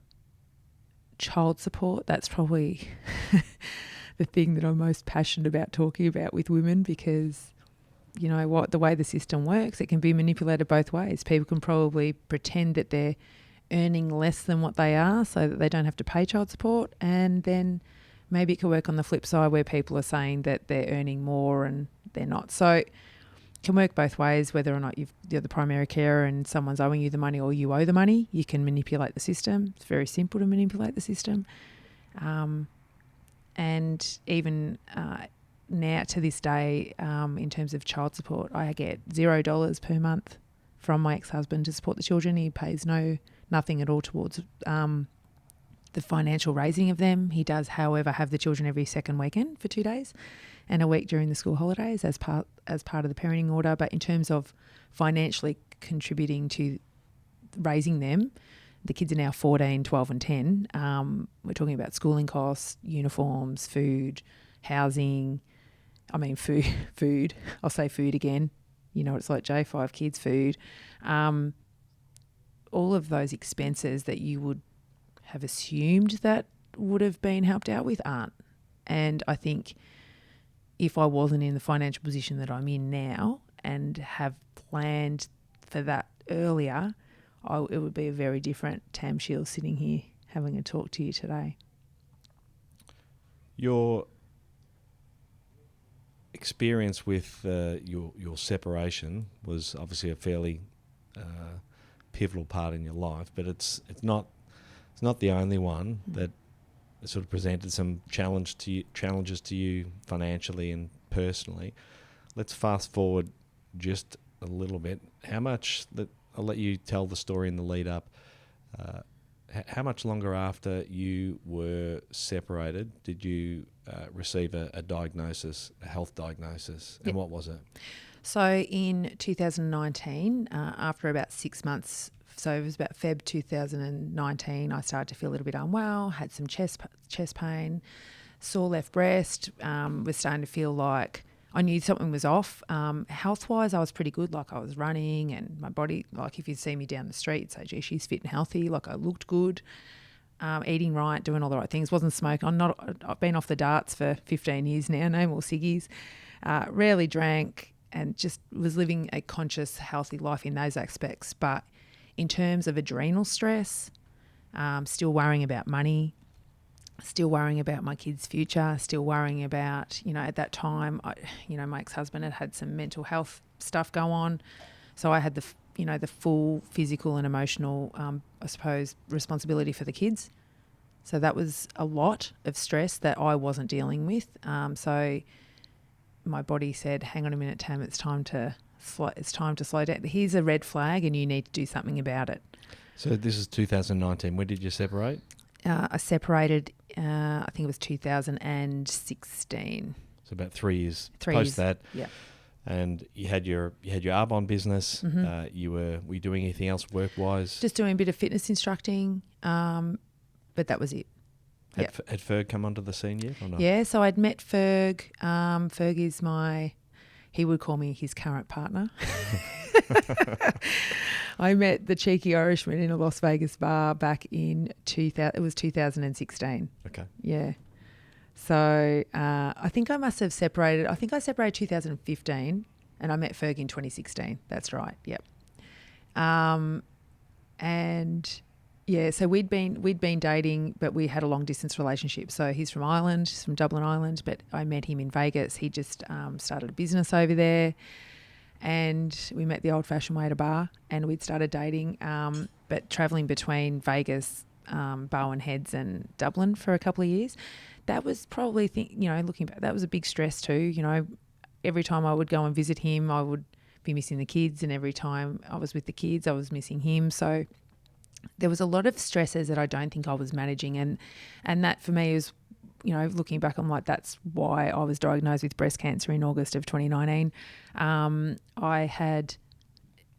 child support, that's probably the thing that I'm most passionate about talking about with women, because you know what, the way the system works, it can be manipulated both ways. People can probably pretend that they're earning less than what they are so that they don't have to pay child support, and then maybe it could work on the flip side where people are saying that they're earning more and they're not. So it can work both ways, whether or not you're the primary carer and someone's owing you the money or you owe the money. You can manipulate the system. It's very simple to manipulate the system. And even now to this day, in terms of child support, I get $0 per month from my ex-husband to support the children. He pays nothing at all towards the financial raising of them. He does, however, have the children every second weekend for 2 days and a week during the school holidays as part of the parenting order. But in terms of financially contributing to raising them, the kids are now 14, 12 and 10. We're talking about schooling costs, uniforms, food, housing. I mean, food. I'll say food again. You know what it's like, Jay, 5 kids, food. All of those expenses that you would have assumed that would have been helped out with aren't. And I think if I wasn't in the financial position that I'm in now and have planned for that earlier, it would be a very different Tam Shiels sitting here having a talk to you today. Your experience with your separation was obviously a fairly pivotal part in your life, but it's not the only one that sort of presented some challenges to you financially and personally. Let's fast forward just a little bit. I'll let you tell the story in the lead up. How much longer after you were separated did you receive a diagnosis, a health diagnosis, and what was it? So in 2019, after about 6 months, so it was about Feb 2019, I started to feel a little bit unwell, had some chest pain, sore left breast, was starting to feel like I knew something was off. Health-wise, I was pretty good. Like I was running and my body, like if you'd see me down the street, you'd say, gee, she's fit and healthy. Like I looked good, eating right, doing all the right things, wasn't smoking. I've been off the darts for 15 years now, no more ciggies, rarely drank and just was living a conscious, healthy life in those aspects. But in terms of adrenal stress, still worrying about money, still worrying about my kids' future, still worrying about, at that time, my ex-husband had some mental health stuff go on. So I had the full physical and emotional, I suppose, responsibility for the kids. So that was a lot of stress that I wasn't dealing with. So my body said, hang on a minute, Tam, it's time to slow down. Here's a red flag and you need to do something about it. So this is 2019. When did you separate? I separated, I think it was 2016. So about 3 years post that. Yeah. And you had your Arbonne business. Mm-hmm. Were you doing anything else work-wise? Just doing a bit of fitness instructing, but that was it. Had Ferg come onto the scene yet or not? Yeah, so I'd met Ferg. Ferg is he would call me his current partner. I met the cheeky Irishman in a Las Vegas bar back in 2016. Okay. Yeah. So I think I must have separated. I think I separated 2015 and I met Ferg in 2016. That's right. Yep. And yeah, so we'd been dating, but we had a long distance relationship. So he's from Ireland, he's from Dublin, Ireland, but I met him in Vegas. He just started a business over there, and we met the old fashioned way at a bar, and we'd started dating, but traveling between Vegas, Bowen Heads and Dublin for a couple of years. That was probably, looking back, that was a big stress too. Every time I would go and visit him, I would be missing the kids, and every time I was with the kids, I was missing him. So there was a lot of stresses that I don't think I was managing, and that for me is, looking back, I'm like, that's why I was diagnosed with breast cancer in August of 2019. I had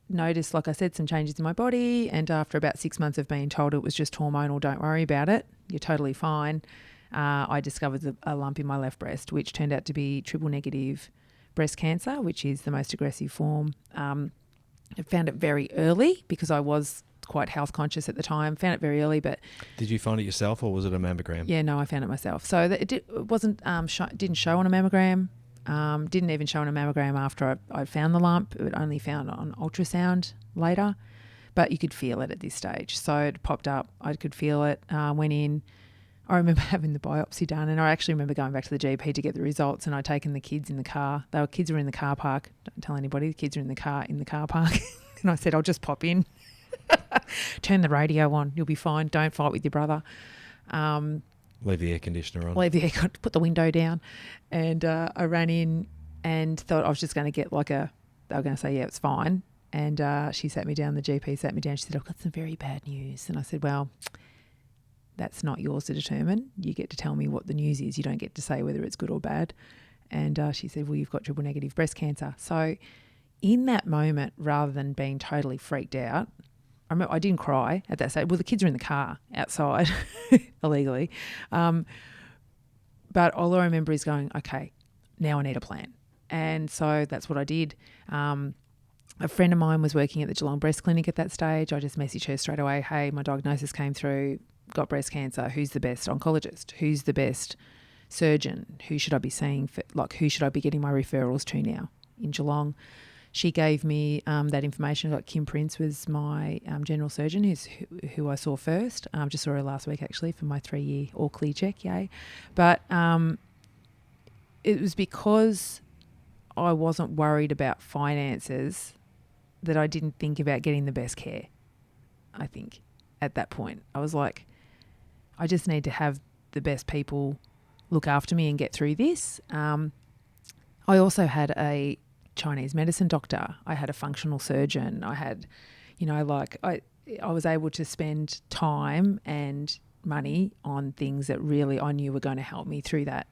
noticed, like I said, some changes in my body, and after about 6 months of being told it was just hormonal, don't worry about it, you're totally fine, I discovered a lump in my left breast, which turned out to be triple negative breast cancer, which is the most aggressive form. I found it very early because I was quite health conscious at the time. Found it very early, but did you find it yourself, or was it a mammogram? Yeah, no, I found it myself. So it wasn't didn't show on a mammogram. Didn't even show on a mammogram after I found the lump. It only found on ultrasound later, but you could feel it at this stage. So it popped up. I could feel it. Went in. I remember having the biopsy done, and I actually remember going back to the GP to get the results, and I'd taken the kids in the car. Kids were in the car park. Don't tell anybody. The kids are in the car park. And I said, I'll just pop in. Turn the radio on. You'll be fine. Don't fight with your brother. Leave the air conditioner on. Put the window down. And I ran in and thought I was just going to get they were going to say, yeah, it's fine. And she sat me down, the GP sat me down. She said, I've got some very bad news. And I said, well, that's not yours to determine. You get to tell me what the news is. You don't get to say whether it's good or bad. And she said, well, you've got triple negative breast cancer. So in that moment, rather than being totally freaked out, I remember I didn't cry at that stage. Well, the kids are in the car outside illegally. But all I remember is going, okay, now I need a plan. And so that's what I did. A friend of mine was working at the Geelong Breast Clinic at that stage. I just messaged her straight away, hey, my diagnosis came through, got breast cancer. Who's the best oncologist? Who's the best surgeon? Who should I be seeing? Who should I be getting my referrals to now in Geelong? She gave me that information. Like Kim Prince was my general surgeon, who I saw first. Just saw her last week actually for my 3-year all clear check, yay. But it was because I wasn't worried about finances that I didn't think about getting the best care, I think, at that point. I was like, I just need to have the best people look after me and get through this. I also had a Chinese medicine doctor. I had a functional surgeon. I had, I was able to spend time and money on things that really I knew were going to help me through that.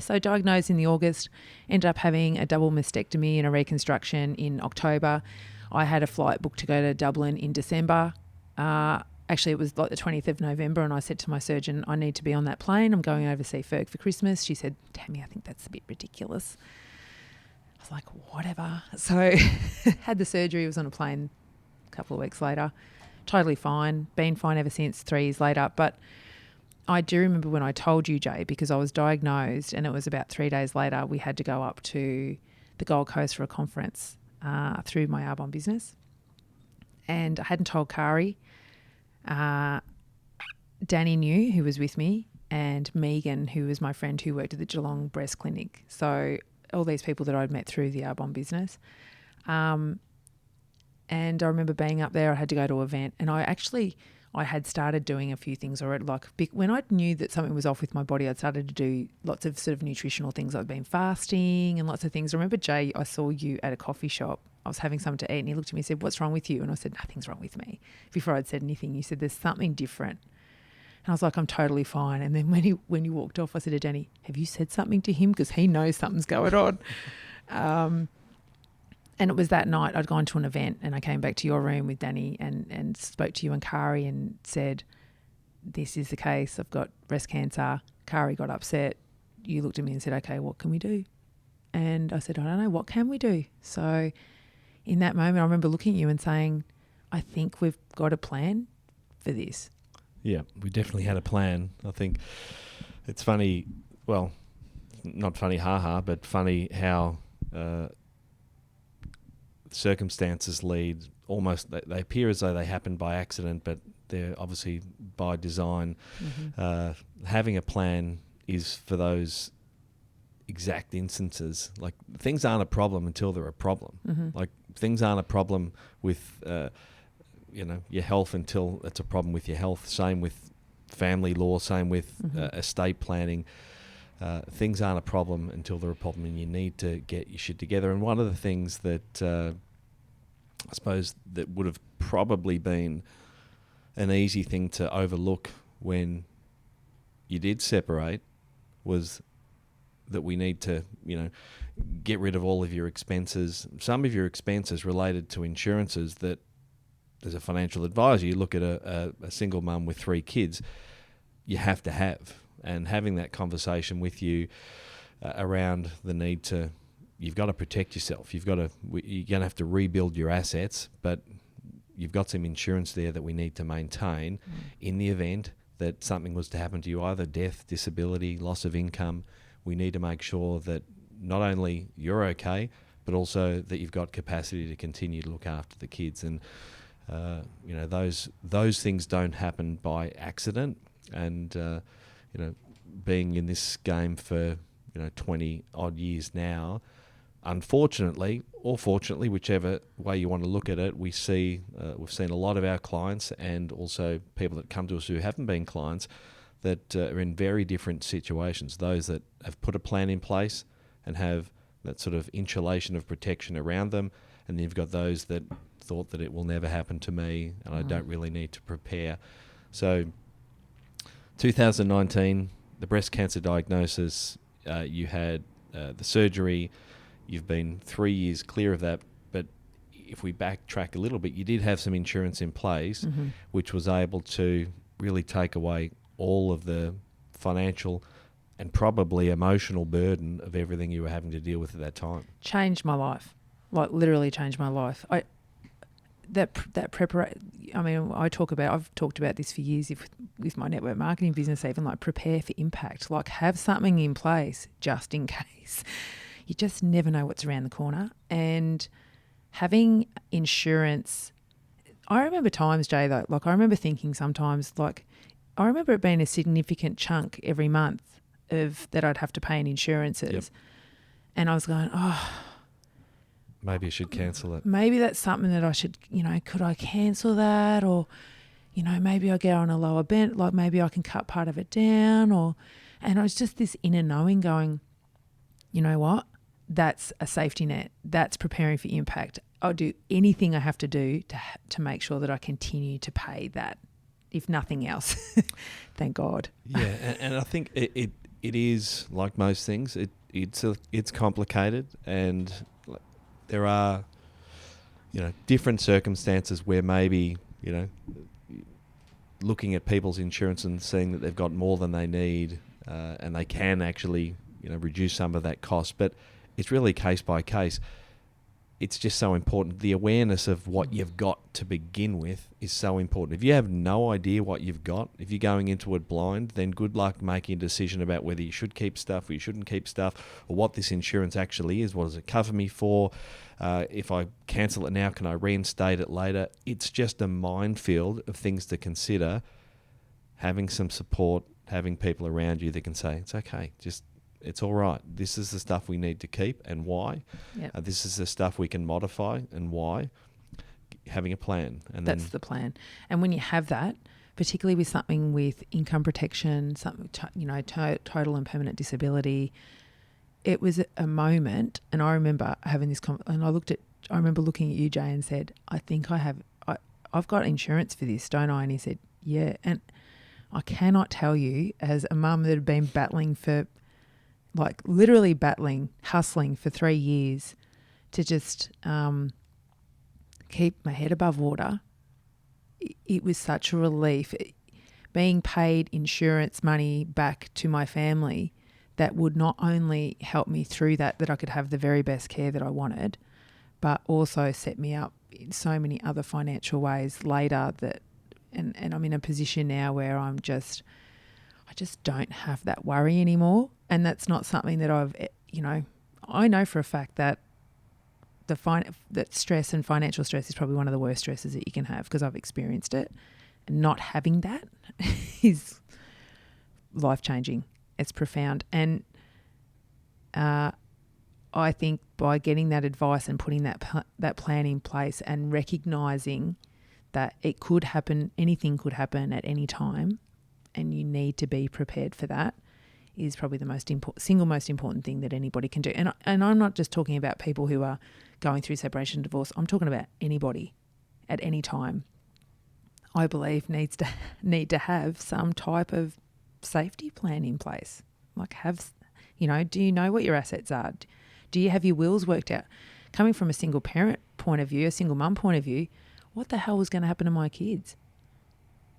So diagnosed in the August, ended up having a double mastectomy and a reconstruction in October. I had a flight booked to go to Dublin in December. Actually, it was like the 20th of November, and I said to my surgeon, I need to be on that plane. I'm going over to see Burke for Christmas. She said, Tammy, I think that's a bit ridiculous. I was like, whatever. So had the surgery, was on a plane a couple of weeks later. Totally fine. Been fine ever since, 3 years later. But I do remember when I told you, Jay, because I was diagnosed and it was about 3 days later, we had to go up to the Gold Coast for a conference through my Arbonne business. And I hadn't told Kari. Danny knew, who was with me, and Megan, who was my friend who worked at the Geelong Breast Clinic. So all these people that I'd met through the Arbonne business. And I remember being up there, I had to go to an event, and I had started doing a few things already. Like when I knew that something was off with my body, I'd started to do lots of sort of nutritional things. I'd been fasting and lots of things. I remember, Jay, I saw you at a coffee shop. I was having something to eat, and he looked at me and said, what's wrong with you? And I said, nothing's wrong with me. Before I'd said anything, you said, there's something different. And I was like, I'm totally fine. And then when you walked off, I said to Danny, have you said something to him? Because he knows something's going on. And it was that night I'd gone to an event, and I came back to your room with Danny and spoke to you and Kari and said, this is the case. I've got breast cancer. Kari got upset. You looked at me and said, okay, what can we do? And I said, I don't know, what can we do? So in that moment, I remember looking at you and saying, I think we've got a plan for this. Yeah, we definitely had a plan. I think it's funny, well, not funny, but funny how circumstances lead almost, they appear as though they happen by accident, but they're obviously by design. Having a plan is for those exact instances. Like, things aren't a problem until they're a problem. Like, things aren't a problem with your health until it's a problem with your health. Same with family law, same with estate planning. Things aren't a problem until they're a problem, and you need to get your shit together. And one of the things that I suppose that would have probably been an easy thing to overlook when you did separate was that we need to, get rid of all of your expenses. Some of your expenses related to insurances that, as a financial advisor, you look at a single mum with 3 kids, you have to have. And having that conversation with you around the need to, you've got to protect yourself. You're going to have to rebuild your assets, but you've got some insurance there that we need to maintain in the event that something was to happen to you, either death, disability, loss of income. We need to make sure that not only you're okay, but also that you've got capacity to continue to look after the kids. And those things don't happen by accident. And being in this game for 20 odd years now, unfortunately or fortunately, whichever way you want to look at it, we've seen a lot of our clients, and also people that come to us who haven't been clients, that are in very different situations. Those that have put a plan in place and have that sort of insulation of protection around them, and then you've got those that thought that it will never happen to me and I don't really need to prepare. So 2019, the breast cancer diagnosis, you had the surgery, you've been 3 years clear of that, but if we backtrack a little bit, you did have some insurance in place, which was able to really take away all of the financial and probably emotional burden of everything you were having to deal with at that time. Changed my life, like literally changed my life. That preparation. I mean, I've talked about this for years with my network marketing business, even like prepare for impact, like have something in place just in case. You just never know what's around the corner. And having insurance, I remember times, Jay, though, like I remember thinking sometimes, like I remember it being a significant chunk every month of that I'd have to pay in insurances. Yep. And I was going, maybe you should cancel it. Maybe that's something that I should, could I cancel that? Or, maybe I get on a lower bent, like maybe I can cut part of it down. And I was just this inner knowing going, you know what? That's a safety net. That's preparing for impact. I'll do anything I have to do to make sure that I continue to pay that, if nothing else. Thank God. Yeah, and I think it is like most things. It's complicated, and there are different circumstances where maybe looking at people's insurance and seeing that they've got more than they need, and they can actually reduce some of that cost, but it's really case by case. It's just so important. The awareness of what you've got to begin with is so important. If you have no idea what you've got, if you're going into it blind, then good luck making a decision about whether you should keep stuff or you shouldn't keep stuff, or what this insurance actually is. What does it cover me for? If I cancel it now, can I reinstate it later? It's just a minefield of things to consider. Having some support, having people around you that can say, it's okay, it's all right. This is the stuff we need to keep and why. Yep. This is the stuff we can modify and why. Having a plan. And that's the plan. And when you have that, particularly with something with income protection, something total and permanent disability, it was a moment. And I remember having this and I remember looking at you, Jay, and said, I think I've got insurance for this, don't I? And he said, yeah. And I cannot tell you, as a mum that had been battling for, like literally hustling for 3 years to just keep my head above water, it was such a relief. Being paid insurance money back to my family that would not only help me through that I could have the very best care that I wanted, but also set me up in so many other financial ways later and I'm in a position now where I just don't have that worry anymore. And that's not something that I know for a fact that that stress and financial stress is probably one of the worst stresses that you can have, because I've experienced it. And not having that is life-changing. It's profound. And I think by getting that advice and putting that plan in place and recognising that it could happen, anything could happen at any time, and you need to be prepared for that, is probably the single most important thing that anybody can do. And I'm not just talking about people who are going through separation and divorce. I'm talking about anybody at any time, I believe, need to have some type of safety plan in place. Like do you know what your assets are? Do you have your wills worked out? Coming from a single parent point of view, a single mum point of view, what the hell was going to happen to my kids?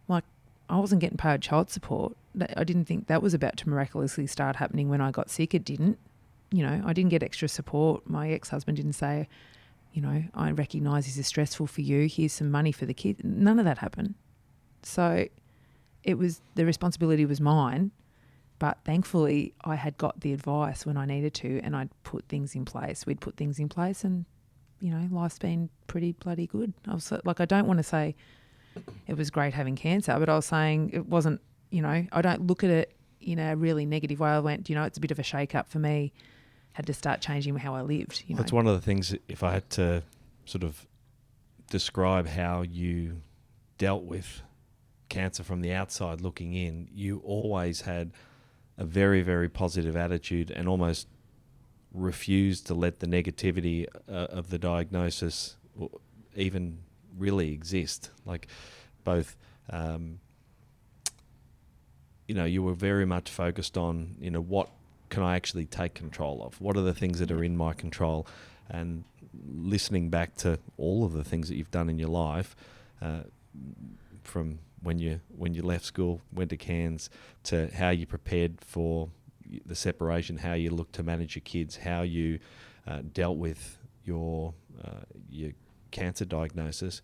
Like, I wasn't getting paid child support. I didn't think that was about to miraculously start happening when I got sick. It didn't. I didn't get extra support. My ex-husband didn't say, I recognise this is stressful for you. Here's some money for the kids. None of that happened. So the responsibility was mine. But thankfully, I had got the advice when I needed to, and I'd put things in place. We'd put things in place, and, life's been pretty bloody good. I was like, I don't want to say it was great having cancer, but I was saying it wasn't, I don't look at it in a really negative way. I went, it's a bit of a shake-up for me. Had to start changing how I lived. That's one of the things, if I had to sort of describe how you dealt with cancer from the outside looking in, you always had a very, very positive attitude and almost refused to let the negativity of the diagnosis even really exist. Like both, you were very much focused on, what can I actually take control of? What are the things that are in my control? And listening back to all of the things that you've done in your life, from when you left school, went to Cairns, to how you prepared for the separation, how you looked to manage your kids, how you dealt with your cancer diagnosis,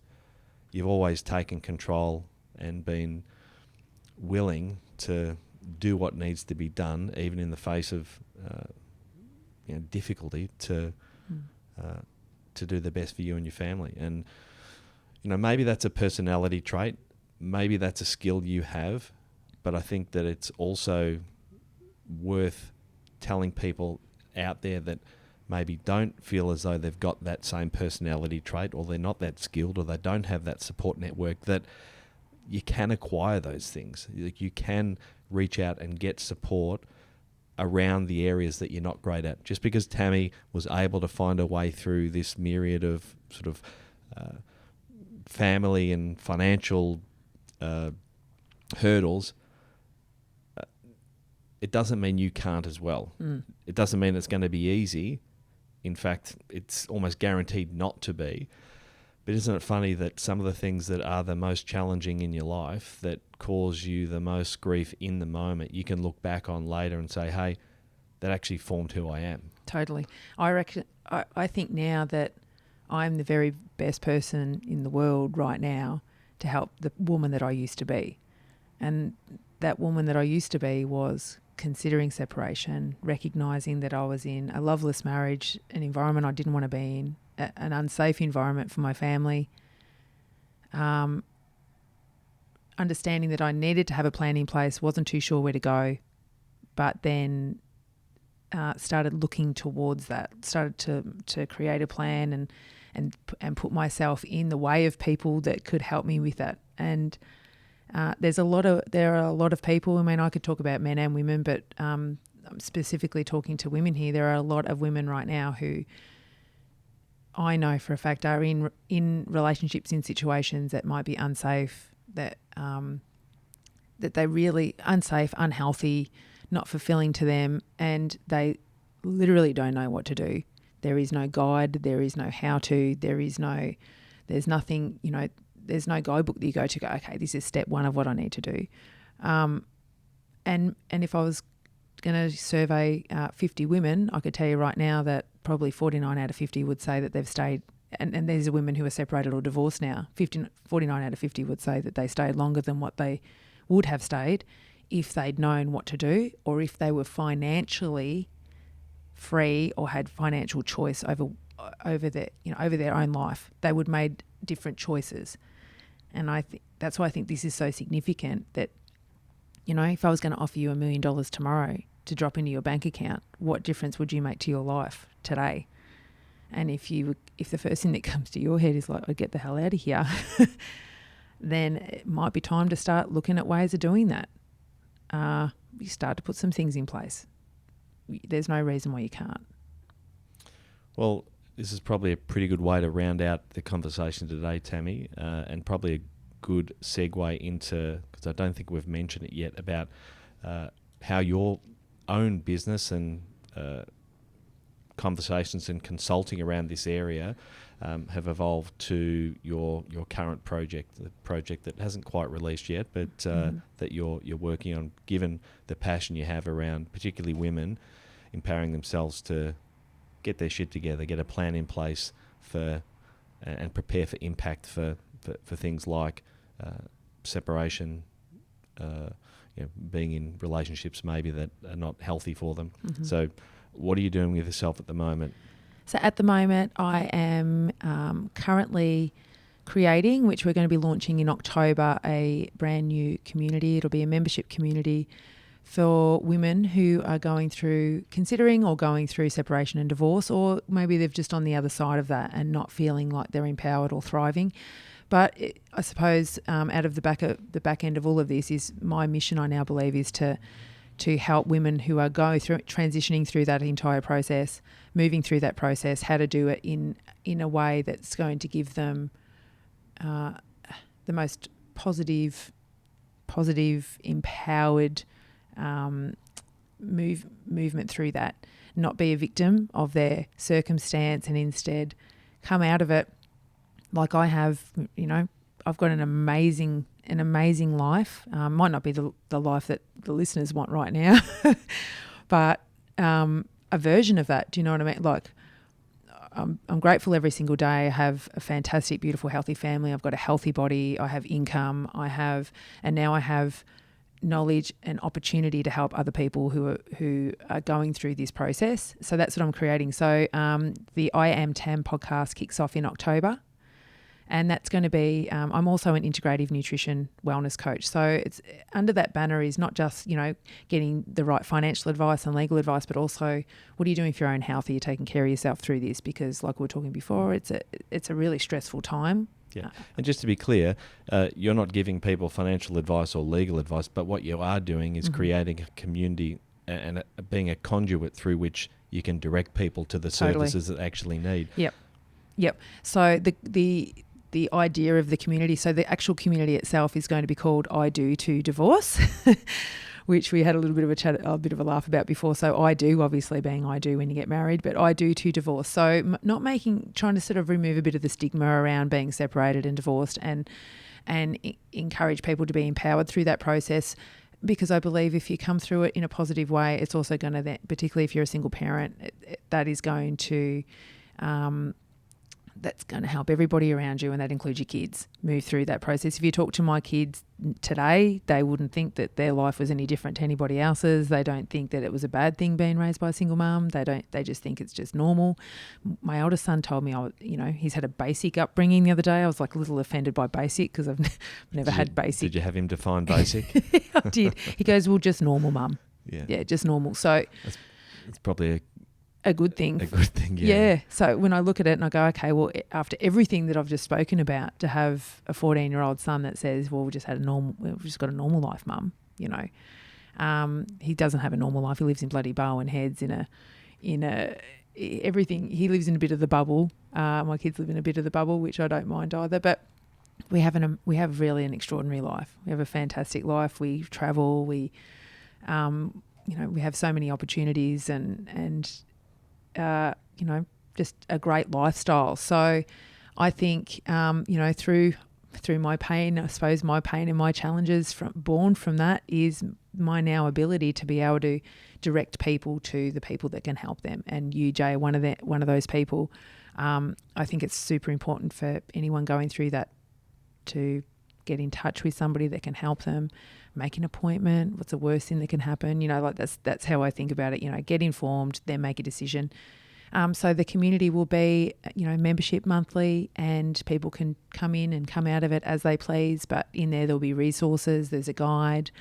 you've always taken control and been willing to do what needs to be done, even in the face of difficulty, to do the best for you and your family. And maybe that's a personality trait. Maybe that's a skill you have, but I think that it's also worth telling people out there that maybe don't feel as though they've got that same personality trait, or they're not that skilled, or they don't have that support network, that you can acquire those things. You can reach out and get support around the areas that you're not great at. Just because Tammy was able to find a way through this myriad of sort of family and financial hurdles, it doesn't mean you can't as well. It doesn't mean it's going to be easy. In fact, it's almost guaranteed not to be. But isn't it funny that some of the things that are the most challenging in your life, that cause you the most grief in the moment, you can look back on later and say, hey, that actually formed who I am. Totally. I think now that I'm the very best person in the world right now to help the woman that I used to be. And that woman that I used to be was considering separation, recognising that I was in a loveless marriage, an environment I didn't want to be in, an unsafe environment for my family, understanding that I needed to have a plan in place, wasn't too sure where to go, but then started looking towards that, started to create a plan and put myself in the way of people that could help me with that. And there are a lot of people. I mean, I could talk about men and women, but I'm specifically talking to women here. There are a lot of women right now who I know for a fact are in relationships, in situations that might be unsafe, that they really unsafe, unhealthy, not fulfilling to them, and they literally don't know what to do. There is no guide. There is no how to. There's nothing. There's no guidebook that you go to. Okay, this is step one of what I need to do. And if I was going to survey 50 women, I could tell you right now that probably 49 out of 50 would say that they've stayed, and these are women who are separated or divorced now. 49 out of 50 would say that they stayed longer than what they would have stayed if they'd known what to do, or if they were financially free or had financial choice over their own life. They would have made different choices. And that's why I think this is so significant that, if I was going to offer you $1 million tomorrow to drop into your bank account, what difference would you make to your life today? And if the first thing that comes to your head is like, "I get the hell out of here," then it might be time to start looking at ways of doing that. You start to put some things in place. There's no reason why you can't. Well, this is probably a pretty good way to round out the conversation today, Tammy, and probably a good segue into, because I don't think we've mentioned it yet, about how your own business and conversations and consulting around this area have evolved to your current project, the project that hasn't quite released yet, but that you're working on, given the passion you have around particularly women empowering themselves to get their shit together, get a plan in place for and prepare for impact for things like separation, being in relationships maybe that are not healthy for them. Mm-hmm. So what are you doing with yourself at the moment? So at the moment I am currently creating, which we're going to be launching in October, a brand new community. It'll be a membership community for women who are considering or going through separation and divorce, or maybe they've just on the other side of that and not feeling like they're empowered or thriving. But I suppose out of the back end of all of this is my mission, I now believe, is to help women who are transitioning through that entire process, moving through that process, how to do it in a way that's going to give them the most positive, empowered movement through that, not be a victim of their circumstance, and instead come out of it like I have. I've got an amazing life. Might not be the life that the listeners want right now, but a version of that. Do you know what I mean? Like, I'm grateful every single day. I have a fantastic, beautiful, healthy family. I've got a healthy body. I have income. And now I have knowledge and opportunity to help other people who are going through this process. So that's what I'm creating. So the I Am Tam podcast kicks off in October. And that's going to be, I'm also an integrative nutrition wellness coach. So it's under that banner is not just, getting the right financial advice and legal advice, but also what are you doing for your own health? Are you taking care of yourself through this? Because like we were talking before, it's a really stressful time. Yeah. And just to be clear, you're not giving people financial advice or legal advice, but what you are doing is creating a community and being a conduit through which you can direct people to the services that they actually need. Yep. So the idea of the community, so the actual community itself is going to be called I Do to Divorce, which we had a little bit of a bit of a laugh about before. So I do, obviously being I do when you get married, but I do to divorce. So trying to sort of remove a bit of the stigma around being separated and divorced, and encourage people to be empowered through that process. Because I believe if you come through it in a positive way, it's also going to, particularly if you're a single parent, that is going to that's going to help everybody around you, and that includes your kids, move through that process. If you talk to my kids today, they wouldn't think that their life was any different to anybody else's. They don't think that it was a bad thing being raised by a single mum. They just think it's just normal. My oldest son told me, he's had a basic upbringing the other day. I was like a little offended by basic because I've never had basic. Did you have him define basic? I did. He goes, well, just normal, mum. Yeah, just normal. So it's probably a good thing. A good thing, yeah. Yeah. So when I look at it and I go, okay, well, after everything that I've just spoken about, to have a 14-year-old son that says, well, we've just got a normal life, mum, he doesn't have a normal life. He lives in bloody Barwon Heads in a everything. He lives in a bit of the bubble. My kids live in a bit of the bubble, which I don't mind either. But we have really an extraordinary life. We have a fantastic life. We travel. We have so many opportunities and just a great lifestyle. So I think, through my pain, I suppose my pain and my challenges born from that is my now ability to be able to direct people to the people that can help them. And you, Jay, are one of those people. I think it's super important for anyone going through that to get in touch with somebody that can help them, make an appointment. What's the worst thing that can happen? That's how I think about it. Get informed, then make a decision. So the community will be, membership monthly, and people can come in and come out of it as they please. But in there'll be resources. There's a guide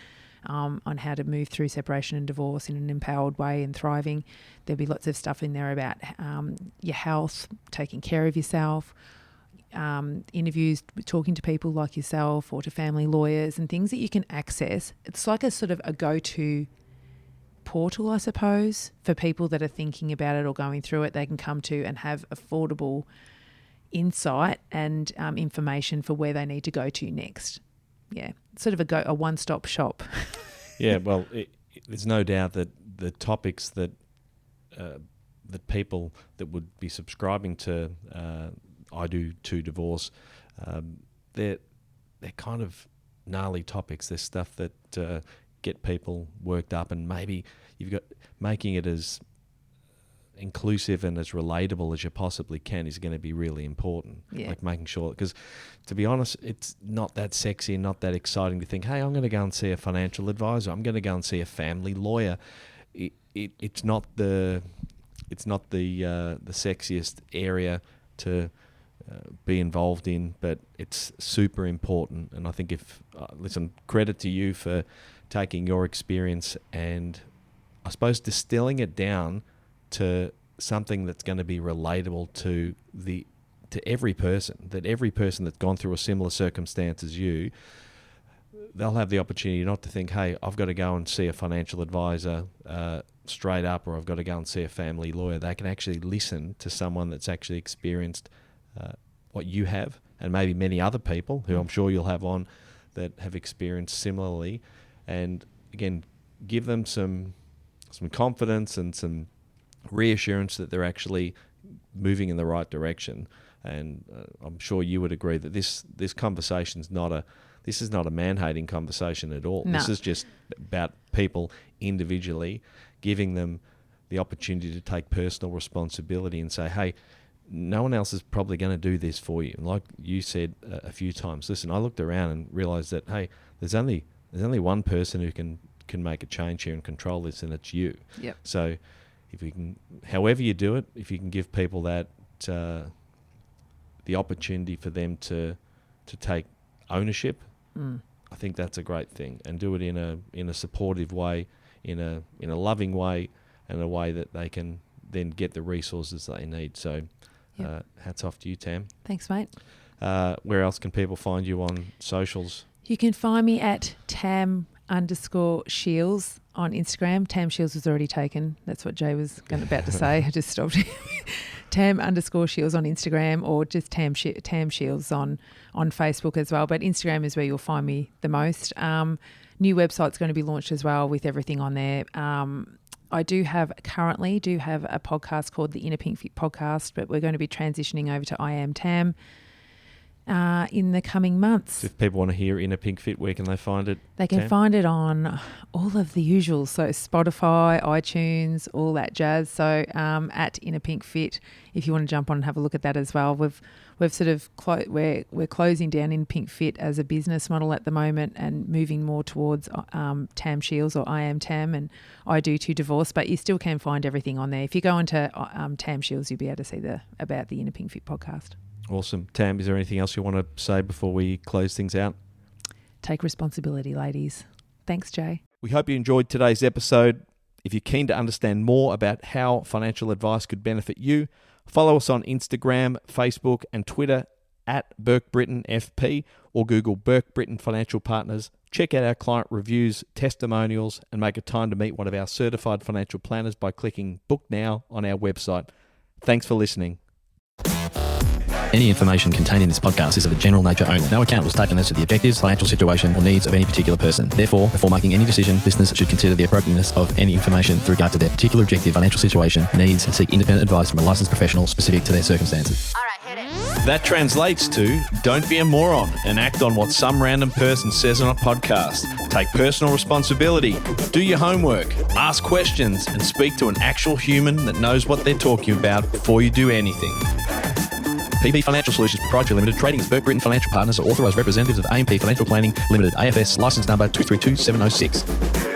on how to move through separation and divorce in an empowered way and thriving. There'll be lots of stuff in there about your health, taking care of yourself, interviews, talking to people like yourself or to family lawyers, and things that you can access. It's like a sort of a go-to portal, I suppose, for people that are thinking about it or going through it. They can come to and have affordable insight and information for where they need to go to next. Yeah, sort of a one-stop shop. Yeah, well, there's no doubt that the topics that people that would be subscribing to I Do to Divorce, they're kind of gnarly topics. There's stuff that get people worked up, and maybe you've got making it as inclusive and as relatable as you possibly can is going to be really important. Yeah. Like making sure, because to be honest, it's not that sexy and not that exciting to think, hey, I'm going to go and see a financial advisor. I'm going to go and see a family lawyer. It's not the sexiest area to be involved in, but it's super important. And I think listen, credit to you for taking your experience and I suppose distilling it down to something that's going to be relatable to every person, that every person that's gone through a similar circumstance as you, they'll have the opportunity not to think, hey, I've got to go and see a financial advisor straight up, or I've got to go and see a family lawyer. They can actually listen to someone that's actually experienced what you have, and maybe many other people who I'm sure you'll have on that have experienced similarly, and again, give them some confidence and some reassurance that they're actually moving in the right direction. And I'm sure you would agree that this conversation is not a man-hating conversation at all. No. This is just about people individually giving them the opportunity to take personal responsibility and say, hey, no one else is probably going to do this for you. And like you said a few times, listen, I looked around and realised that, hey, there's only one person who can make a change here and control this, and it's you. Yep. So if we can, however you do it, if you can give people that the opportunity for them to take ownership, I think that's a great thing, and do it in a supportive way, in a loving way, and a way that they can then get the resources they need. So hats off to you, Tam. Thanks, mate. Where else can people find you on socials? You can find me at Tam_Shiels on Instagram. Tam Shiels was already taken. That's what Jay was about to say. I just stopped. Tam_Shiels on Instagram, or just Tam Shiels on Facebook as well. But Instagram is where you'll find me the most. New website's going to be launched as well with everything on there. I currently have a podcast called the Inner Pink Fit Podcast, but we're going to be transitioning over to I Am Tam in the coming months. So if people want to hear Inner Pink Fit, where can they find it? They can find it on all of the usuals, so Spotify, iTunes, all that jazz. So at Inner Pink Fit, if you want to jump on and have a look at that as well. We've sort of we're closing down in Pink Fit as a business model at the moment, and moving more towards Tam Shiels, or I Am Tam, and I Do to Divorce. But you still can find everything on there. If you go into Tam Shiels, you'll be able to see about the Inner Pink Fit podcast. Awesome. Tam, is there anything else you want to say before we close things out? Take responsibility, ladies. Thanks, Jay. We hope you enjoyed today's episode. If you're keen to understand more about how financial advice could benefit you, follow us on Instagram, Facebook, and Twitter at Burke Britton FP, or Google Burke Britton Financial Partners. Check out our client reviews, testimonials, and make a time to meet one of our certified financial planners by clicking Book Now on our website. Thanks for listening. Any information contained in this podcast is of a general nature only. No account was taken as to the objectives, financial situation, or needs of any particular person. Therefore, before making any decision, listeners should consider the appropriateness of any information with regard to their particular objective, financial situation, needs, and seek independent advice from a licensed professional specific to their circumstances. All right, hit it. That translates to, don't be a moron and act on what some random person says on a podcast. Take personal responsibility, do your homework, ask questions, and speak to an actual human that knows what they're talking about before you do anything. PB Financial Solutions Proprietary Limited, trading as Burke Britton Financial Partners, are authorised representatives of AMP Financial Planning Limited, AFS, licence number 232706.